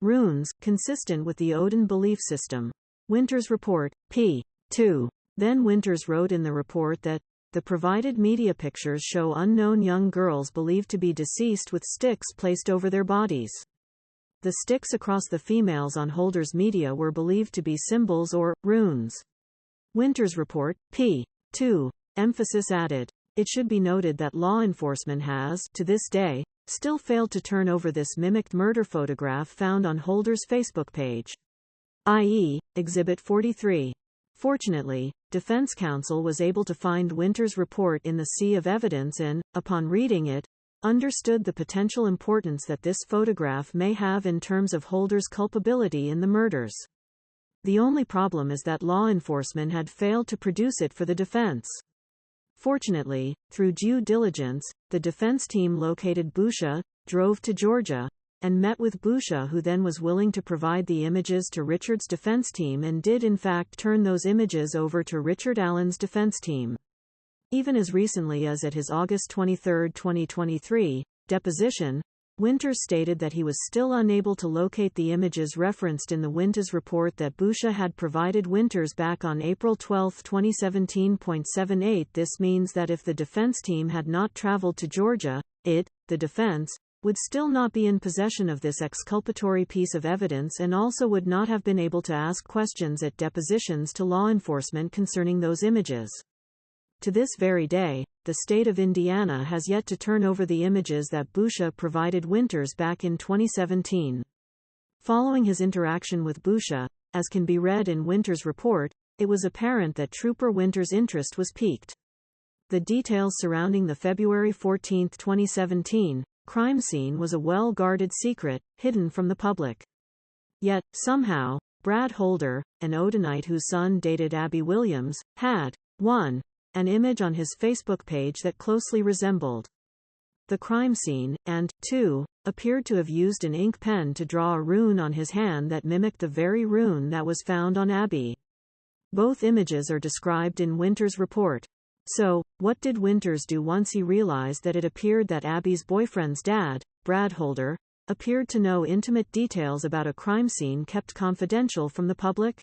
A: runes, consistent with the Odin belief system. Winters report, p. 2. Then Winters wrote in the report that the provided media pictures show unknown young girls believed to be deceased with sticks placed over their bodies. The sticks across the females on Holder's media were believed to be symbols or runes. Winters report, p. 2. Emphasis added. It should be noted that law enforcement has, to this day, still failed to turn over this mimicked murder photograph found on Holder's Facebook page, i.e., Exhibit 43. Fortunately, defense counsel was able to find Winters' report in the sea of evidence and, upon reading it, understood the potential importance that this photograph may have in terms of Holder's culpability in the murders. The only problem is that law enforcement had failed to produce it for the defense. Fortunately, through due diligence, the defense team located Boucher, drove to Georgia, and met with Boucher, who then was willing to provide the images to Richard's defense team and did in fact turn those images over to Richard Allen's defense team. Even as recently as at his August 23, 2023, deposition, Winters stated that he was still unable to locate the images referenced in the Winters report that Boucher had provided Winters back on April 12, 2017.78. This means that if the defense team had not traveled to Georgia, it, the defense, would still not be in possession of this exculpatory piece of evidence and also would not have been able to ask questions at depositions to law enforcement concerning those images. To this very day, the state of Indiana has yet to turn over the images that Boucher provided Winters back in 2017. Following his interaction with Boucher, as can be read in Winters' report, it was apparent that Trooper Winters' interest was piqued. The details surrounding the February 14, 2017, crime scene was a well-guarded secret, hidden from the public. Yet, somehow, Brad Holder, an Odinite whose son dated Abby Williams, had 1. An image on his Facebook page that closely resembled the crime scene, and 2. Appeared to have used an ink pen to draw a rune on his hand that mimicked the very rune that was found on Abby. Both images are described in Winters' report. So, what did Winters do once he realized that it appeared that Abby's boyfriend's dad, Brad Holder, appeared to know intimate details about a crime scene kept confidential from the public?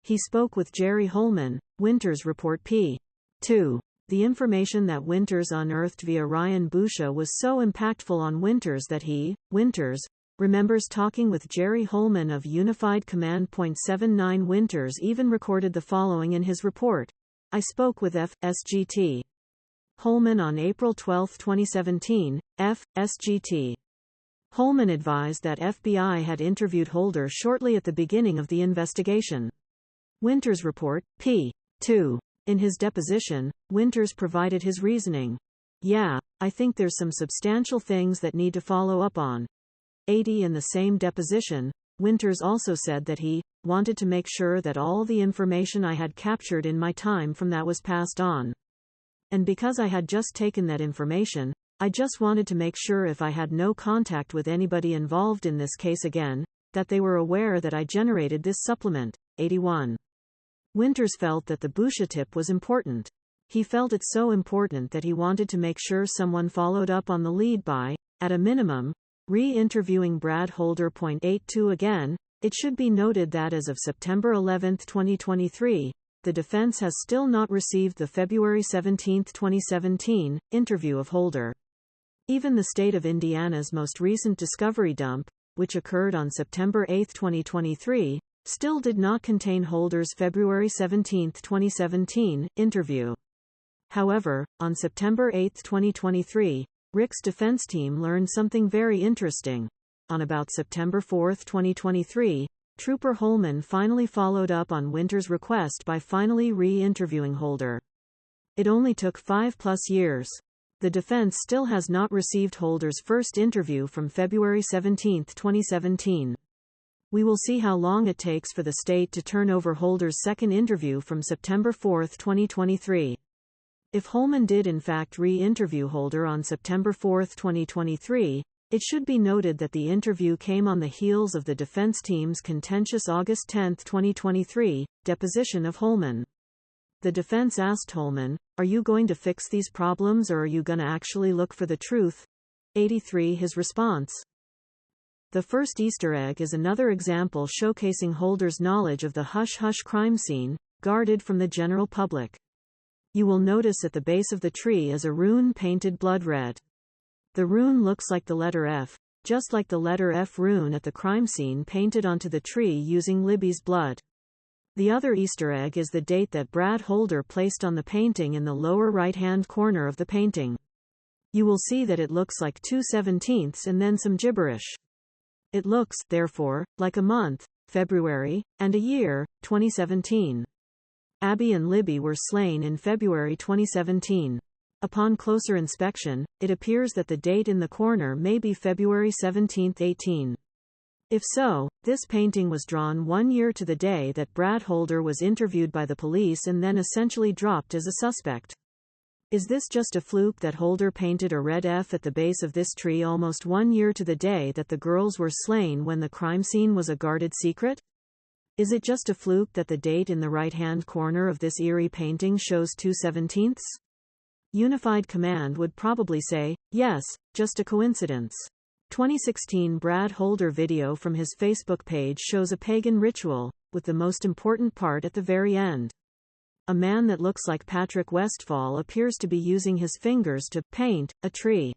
A: He spoke with Jerry Holman, Winters' report p. 2. The information that Winters unearthed via Ryan Boucher was so impactful on Winters that he, Winters, remembers talking with Jerry Holman of Unified Command. 79 Winters even recorded the following in his report. I spoke with FSGT Holman on April 12, 2017, FSGT. Holman advised that FBI had interviewed Holder shortly at the beginning of the investigation. Winters' report, p. 2. In his deposition, Winters provided his reasoning. Yeah, I think there's some substantial things that need to follow up on. 80 In the same deposition, Winters also said that he wanted to make sure that all the information I had captured in my time from that was passed on. And because I had just taken that information, I just wanted to make sure if I had no contact with anybody involved in this case again, that they were aware that I generated this supplement. 81. Winters felt that the Boucher tip was important. He felt it so important that he wanted to make sure someone followed up on the lead by, at a minimum, re-interviewing Brad Holder. 82 Again, it should be noted that as of September 11, 2023, the defense has still not received the February 17, 2017, interview of Holder. Even the state of Indiana's most recent discovery dump, which occurred on September 8, 2023, still did not contain Holder's February 17, 2017, interview. However, on September 8, 2023, Rick's defense team learned something very interesting. On about September 4, 2023, Trooper Holman finally followed up on Winter's request by finally re-interviewing Holder. It only took 5+ years. The defense still has not received Holder's first interview from February 17, 2017. We will see how long it takes for the state to turn over Holder's second interview from September 4, 2023. If Holman did in fact re-interview Holder on September 4, 2023, it should be noted that the interview came on the heels of the defense team's contentious August 10, 2023, deposition of Holman. The defense asked Holman, "Are you going to fix these problems or are you gonna actually look for the truth?" 83 His response. The first Easter egg is another example showcasing Holder's knowledge of the hush-hush crime scene, guarded from the general public. You will notice at the base of the tree is a rune painted blood red. The rune looks like the letter F, just like the letter F rune at the crime scene painted onto the tree using Libby's blood. The other Easter egg is the date that Brad Holder placed on the painting in the lower right-hand corner of the painting. You will see that it looks like 2/17 and then some gibberish. It looks, therefore, like a month, February, and a year, 2017. Abby and Libby were slain in February 2017. Upon closer inspection, it appears that the date in the corner may be February 17, 18. If so, this painting was drawn 1 year to the day that Brad Holder was interviewed by the police and then essentially dropped as a suspect. Is this just a fluke that Holder painted a red F at the base of this tree almost 1 year to the day that the girls were slain when the crime scene was a guarded secret? Is it just a fluke that the date in the right-hand corner of this eerie painting shows 2/17? Unified Command would probably say, yes, just a coincidence. 2016 Brad Holder video from his Facebook page shows a pagan ritual, with the most important part at the very end. A man that looks like Patrick Westfall appears to be using his fingers to paint a tree.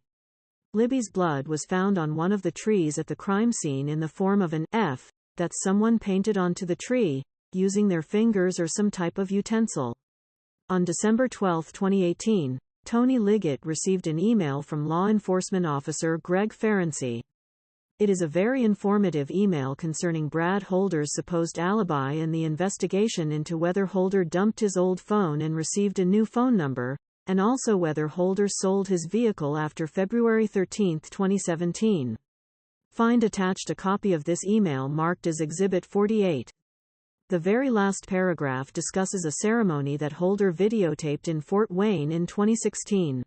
A: Libby's blood was found on one of the trees at the crime scene in the form of an F that someone painted onto the tree, using their fingers or some type of utensil. On December 12, 2018, Tony Liggett received an email from law enforcement officer Greg Ferenczi. It is a very informative email concerning Brad Holder's supposed alibi and the investigation into whether Holder dumped his old phone and received a new phone number, and also whether Holder sold his vehicle after February 13, 2017. Find attached a copy of this email marked as Exhibit 48. The very last paragraph discusses a ceremony that Holder videotaped in Fort Wayne in 2016.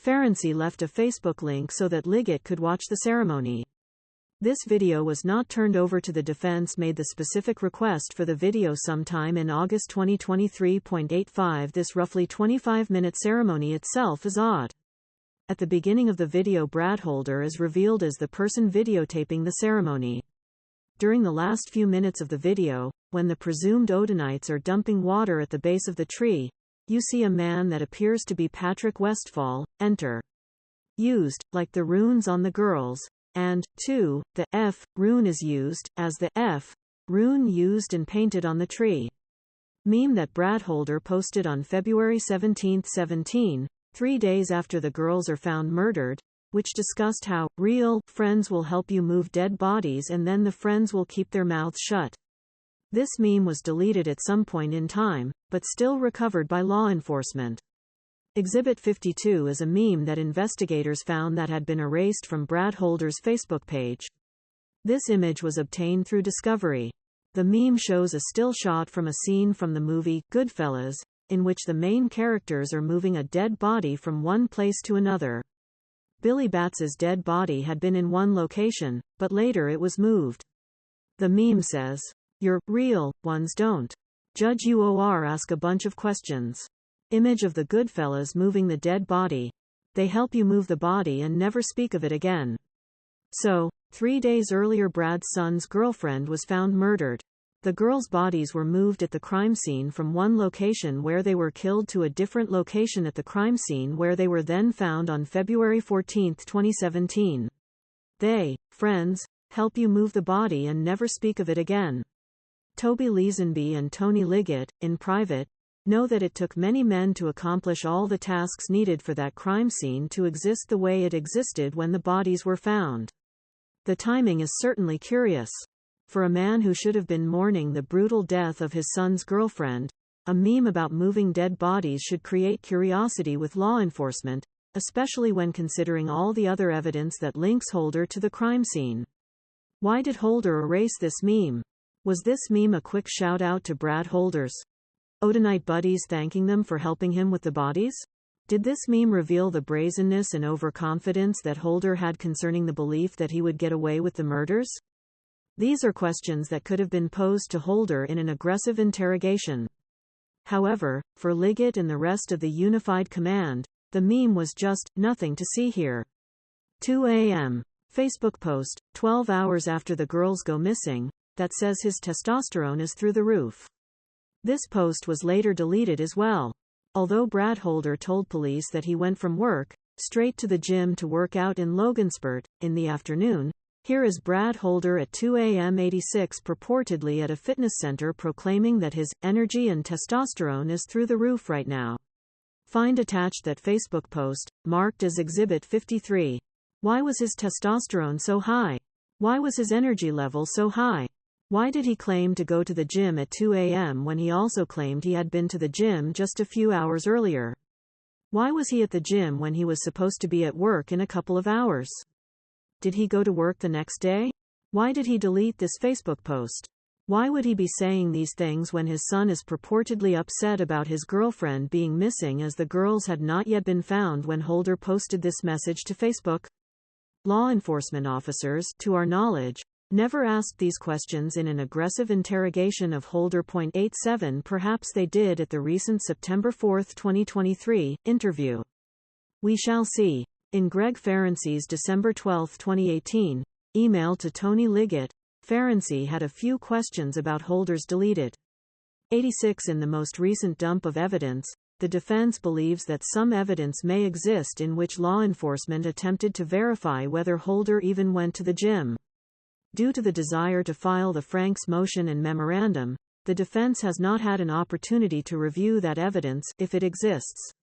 A: Ferenczi left a Facebook link so that Liggett could watch the ceremony. This video was not turned over to the defense. Made the specific request for the video sometime in August 2023.85. This roughly 25-minute ceremony itself is odd. At the beginning of the video, Brad Holder is revealed as the person videotaping the ceremony. During the last few minutes of the video, when the presumed Odinites are dumping water at the base of the tree, you see a man that appears to be Patrick Westfall enter. Used, like the runes on the girls. And, 2, the F rune is used, as the F rune used and painted on the tree. Meme that Brad Holder posted on February 17, 3 days after the girls are found murdered, which discussed how real friends will help you move dead bodies and then the friends will keep their mouths shut. This meme was deleted at some point in time, but still recovered by law enforcement. Exhibit 52 is a meme that investigators found that had been erased from Brad Holder's Facebook page. This image was obtained through discovery. The meme shows a still shot from a scene from the movie Goodfellas, in which the main characters are moving a dead body from one place to another. Billy Batts's dead body had been in one location, but later it was moved. The meme says, "Your real ones don't judge you or ask a bunch of questions." Image of the Goodfellas moving the dead body. They help you move the body and never speak of it again. So, 3 days earlier Brad's son's girlfriend was found murdered. The girls' bodies were moved at the crime scene from one location where they were killed to a different location at the crime scene where they were then found on February 14, 2017. They, friends, help you move the body and never speak of it again. Toby Leesenby and Tony Liggett, in private, know that it took many men to accomplish all the tasks needed for that crime scene to exist the way it existed when the bodies were found. The timing is certainly curious. For a man who should have been mourning the brutal death of his son's girlfriend, a meme about moving dead bodies should create curiosity with law enforcement, especially when considering all the other evidence that links Holder to the crime scene. Why did Holder erase this meme? Was this meme a quick shout-out to Brad Holder's Odinite buddies thanking them for helping him with the bodies? Did this meme reveal the brazenness and overconfidence that Holder had concerning the belief that he would get away with the murders? These are questions that could have been posed to Holder in an aggressive interrogation. However, for Liggett and the rest of the unified command, the meme was just nothing to see here. 2 a.m. Facebook post, 12 hours after the girls go missing, that says his testosterone is through the roof. This post was later deleted as well. Although Brad Holder told police that he went from work, straight to the gym to work out in Logansport, in the afternoon, here is Brad Holder at 2 a.m. 86 purportedly at a fitness center proclaiming that his energy and testosterone is through the roof right now. Find attached that Facebook post, marked as Exhibit 53. Why was his testosterone so high? Why was his energy level so high? Why did he claim to go to the gym at 2 a.m. when he also claimed he had been to the gym just a few hours earlier? Why was he at the gym when he was supposed to be at work in a couple of hours? Did he go to work the next day? Why did he delete this Facebook post? Why would he be saying these things when his son is purportedly upset about his girlfriend being missing as the girls had not yet been found when Holder posted this message to Facebook? Law enforcement officers, to our knowledge, never asked these questions in an aggressive interrogation of Holder. 87. Perhaps they did at the recent September 4, 2023, interview. We shall see. In Greg Ferenczi's December 12, 2018, email to Tony Liggett, Ferenczi had a few questions about Holder's deleted 86. In the most recent dump of evidence, the defense believes that some evidence may exist in which law enforcement attempted to verify whether Holder even went to the gym. Due to the desire to file the Franks motion and memorandum, the defense has not had an opportunity to review that evidence, if it exists.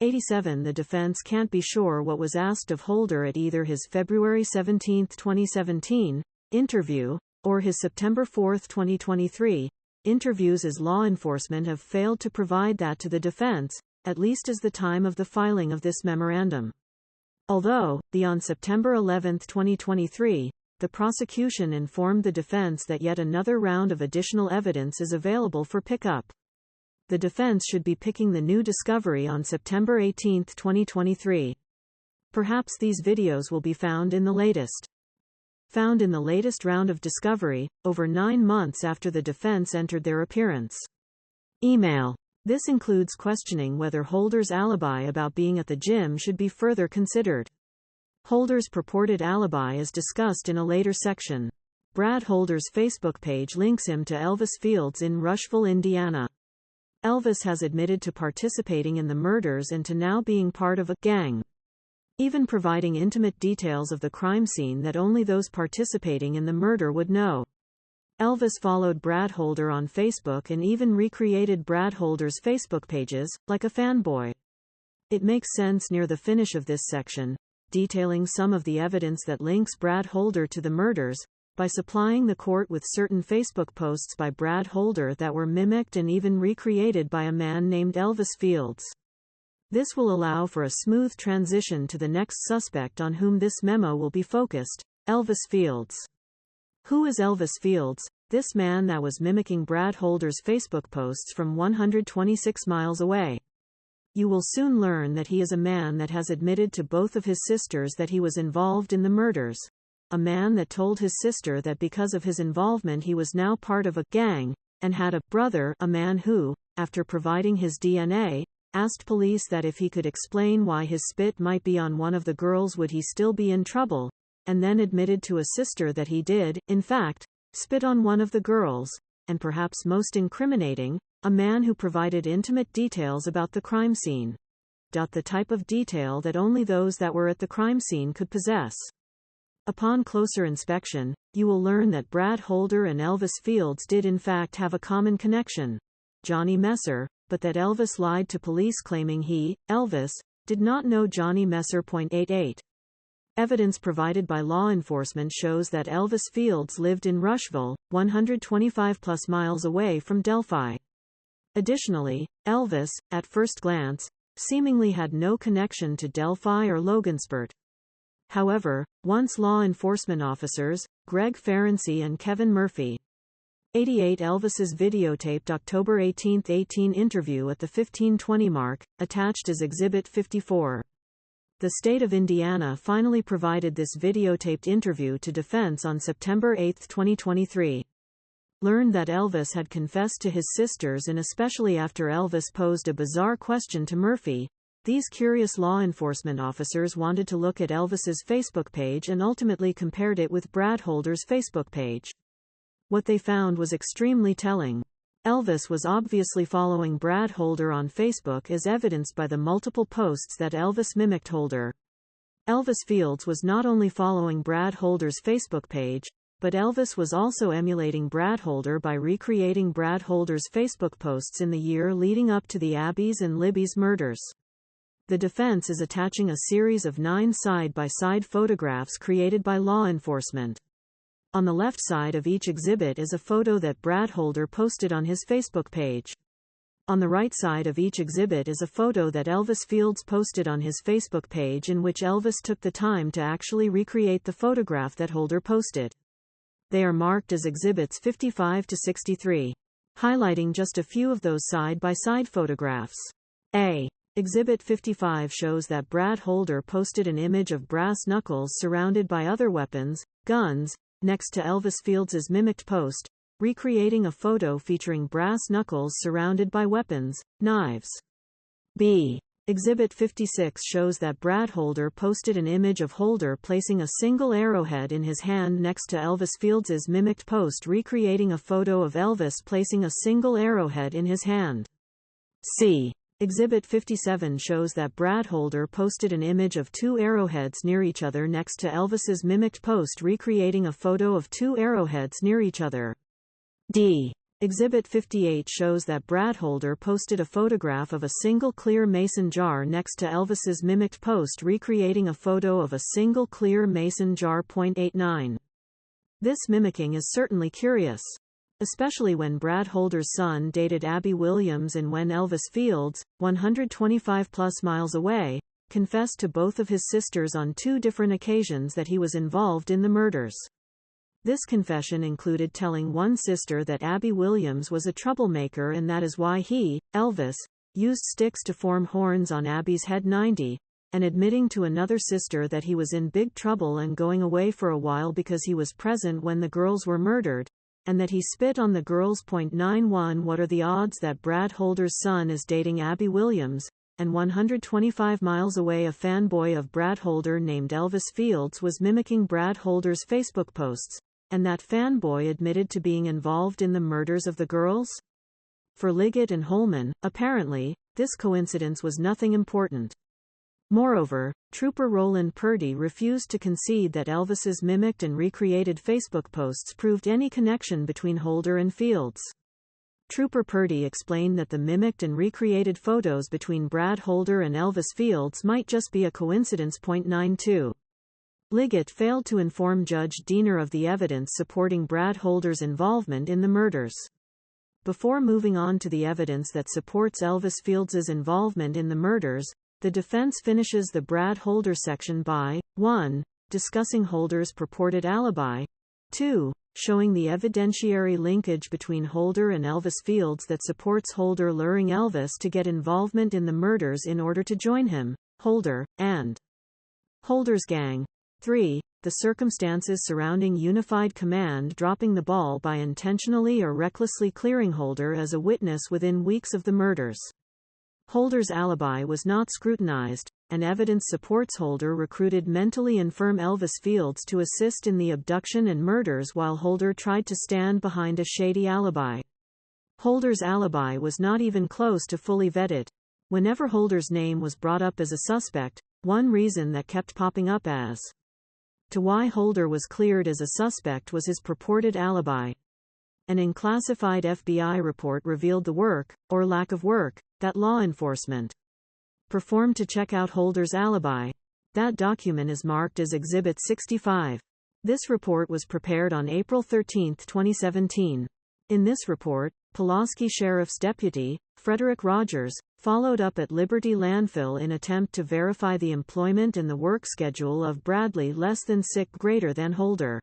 A: 87. The defense can't be sure what was asked of Holder at either his February 17, 2017, interview, or his September 4, 2023, interviews as law enforcement have failed to provide that to the defense, at least as the time of the filing of this memorandum. Although, on September 11, 2023, the prosecution informed the defense that yet another round of additional evidence is available for pickup. The defense should be picking the new discovery on September 18, 2023. Perhaps these videos will be found in the latest round of discovery, over 9 months after the defense entered their appearance. Email. This includes questioning whether Holder's alibi about being at the gym should be further considered. Holder's purported alibi is discussed in a later section. Brad Holder's Facebook page links him to Elvis Fields in Rushville, Indiana. Elvis has admitted to participating in the murders and to now being part of a gang, even providing intimate details of the crime scene that only those participating in the murder would know. Elvis followed Brad Holder on Facebook and even recreated Brad Holder's Facebook pages, like a fanboy. It makes sense near the finish of this section, detailing some of the evidence that links Brad Holder to the murders, by supplying the court with certain Facebook posts by Brad Holder that were mimicked and even recreated by a man named Elvis Fields. This will allow for a smooth transition to the next suspect on whom this memo will be focused, Elvis Fields. Who is Elvis Fields, this man that was mimicking Brad Holder's Facebook posts from 126 miles away? You will soon learn that he is a man that has admitted to both of his sisters that he was involved in the murders. A man that told his sister that because of his involvement he was now part of a gang, and had a brother, a man who, after providing his DNA, asked police that if he could explain why his spit might be on one of the girls would he still be in trouble, and then admitted to a sister that he did, in fact, spit on one of the girls, and perhaps most incriminating, a man who provided intimate details about the crime scene. The type of detail that only those that were at the crime scene could possess. Upon closer inspection, you will learn that Brad Holder and Elvis Fields did in fact have a common connection, Johnny Messer, but that Elvis lied to police claiming he, Elvis, did not know Johnny Messer. 88. Evidence provided by law enforcement shows that Elvis Fields lived in Rushville, 125 plus miles away from Delphi. Additionally, Elvis, at first glance, seemingly had no connection to Delphi or Logansport. However, once law enforcement officers, Greg Ferenczi and Kevin Murphy, 88 Elvis's videotaped October 18, 18 interview at the 15:20 mark, attached as Exhibit 54. The state of Indiana finally provided this videotaped interview to defense on September 8, 2023. Learned that Elvis had confessed to his sisters, and especially after Elvis posed a bizarre question to Murphy, these curious law enforcement officers wanted to look at Elvis's Facebook page and ultimately compared it with Brad Holder's Facebook page. What they found was extremely telling. Elvis was obviously following Brad Holder on Facebook, as evidenced by the multiple posts that Elvis mimicked Holder. Elvis Fields was not only following Brad Holder's Facebook page, but Elvis was also emulating Brad Holder by recreating Brad Holder's Facebook posts in the year leading up to the Abby's and Libby's murders. The defense is attaching a series of 9 side-by-side photographs created by law enforcement. On the left side of each exhibit is a photo that Brad Holder posted on his Facebook page. On the right side of each exhibit is a photo that Elvis Fields posted on his Facebook page, in which Elvis took the time to actually recreate the photograph that Holder posted. They are marked as Exhibits 55 to 63. Highlighting just a few of those side-by-side photographs. A. Exhibit 55 shows that Brad Holder posted an image of brass knuckles surrounded by other weapons, guns, next to Elvis Fields' mimicked post, recreating a photo featuring brass knuckles surrounded by weapons, knives. B. Exhibit 56 shows that Brad Holder posted an image of Holder placing a single arrowhead in his hand next to Elvis Fields' mimicked post recreating a photo of Elvis placing a single arrowhead in his hand. C. Exhibit 57 shows that Brad Holder posted an image of 2 arrowheads near each other next to Elvis's mimicked post recreating a photo of 2 arrowheads near each other. D. Exhibit 58 shows that Brad Holder posted a photograph of a single clear mason jar next to Elvis's mimicked post recreating a photo of a single clear mason jar. 89. This mimicking is certainly curious, especially when Brad Holder's son dated Abby Williams and when Elvis Fields, 125 plus miles away, confessed to both of his sisters on 2 different occasions that he was involved in the murders. This confession included telling one sister that Abby Williams was a troublemaker and that is why he, Elvis, used sticks to form horns on Abby's head. 90, and admitting to another sister that he was in big trouble and going away for a while because he was present when the girls were murdered, and that he spit on the girls. 91 What are the odds that Brad Holder's son is dating Abby Williams, and 125 miles away a fanboy of Brad Holder named Elvis Fields was mimicking Brad Holder's Facebook posts, and that fanboy admitted to being involved in the murders of the girls? For Liggett and Holman, apparently, this coincidence was nothing important. Moreover, Trooper Roland Purdy refused to concede that Elvis's mimicked and recreated Facebook posts proved any connection between Holder and Fields. Trooper Purdy explained that the mimicked and recreated photos between Brad Holder and Elvis Fields might just be a coincidence. 92. Liggett failed to inform Judge Diener of the evidence supporting Brad Holder's involvement in the murders. Before moving on to the evidence that supports Elvis Fields' involvement in the murders, the defense finishes the Brad Holder section by 1. Discussing Holder's purported alibi, 2. Showing the evidentiary linkage between Holder and Elvis Fields that supports Holder luring Elvis to get involvement in the murders in order to join him, Holder, and Holder's gang. 3. The circumstances surrounding Unified Command dropping the ball by intentionally or recklessly clearing Holder as a witness within weeks of the murders. Holder's alibi was not scrutinized, and evidence supports Holder recruited mentally infirm Elvis Fields to assist in the abduction and murders while Holder tried to stand behind a shady alibi. Holder's alibi was not even close to fully vetted. Whenever Holder's name was brought up as a suspect, one reason that kept popping up as to why Holder was cleared as a suspect was his purported alibi. An unclassified FBI report revealed the work, or lack of work, that law enforcement performed to check out Holder's alibi. That document is marked as Exhibit 65. This report was prepared on April 13, 2017. In this report, Pulaski Sheriff's Deputy, Frederick Rogers, followed up at Liberty Landfill in attempt to verify the employment and the work schedule of Bradley greater than Holder.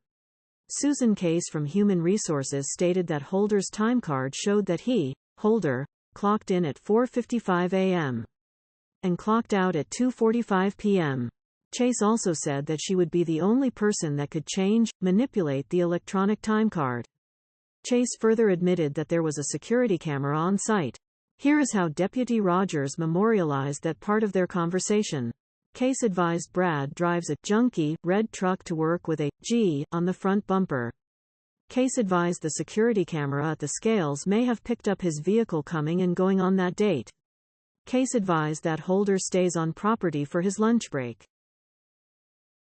A: Susan Case from Human Resources stated that Holder's time card showed that he, Holder, clocked in at 4:55 a.m. and clocked out at 2:45 p.m. Chase also said that she would be the only person that could manipulate the electronic time card. Chase further admitted that there was a security camera on site. Here is how Deputy Rogers memorialized that part of their conversation. Case advised Brad drives a junky red truck to work with a G on the front bumper. Case advised the security camera at the scales may have picked up his vehicle coming and going on that date. Case advised that Holder stays on property for his lunch break.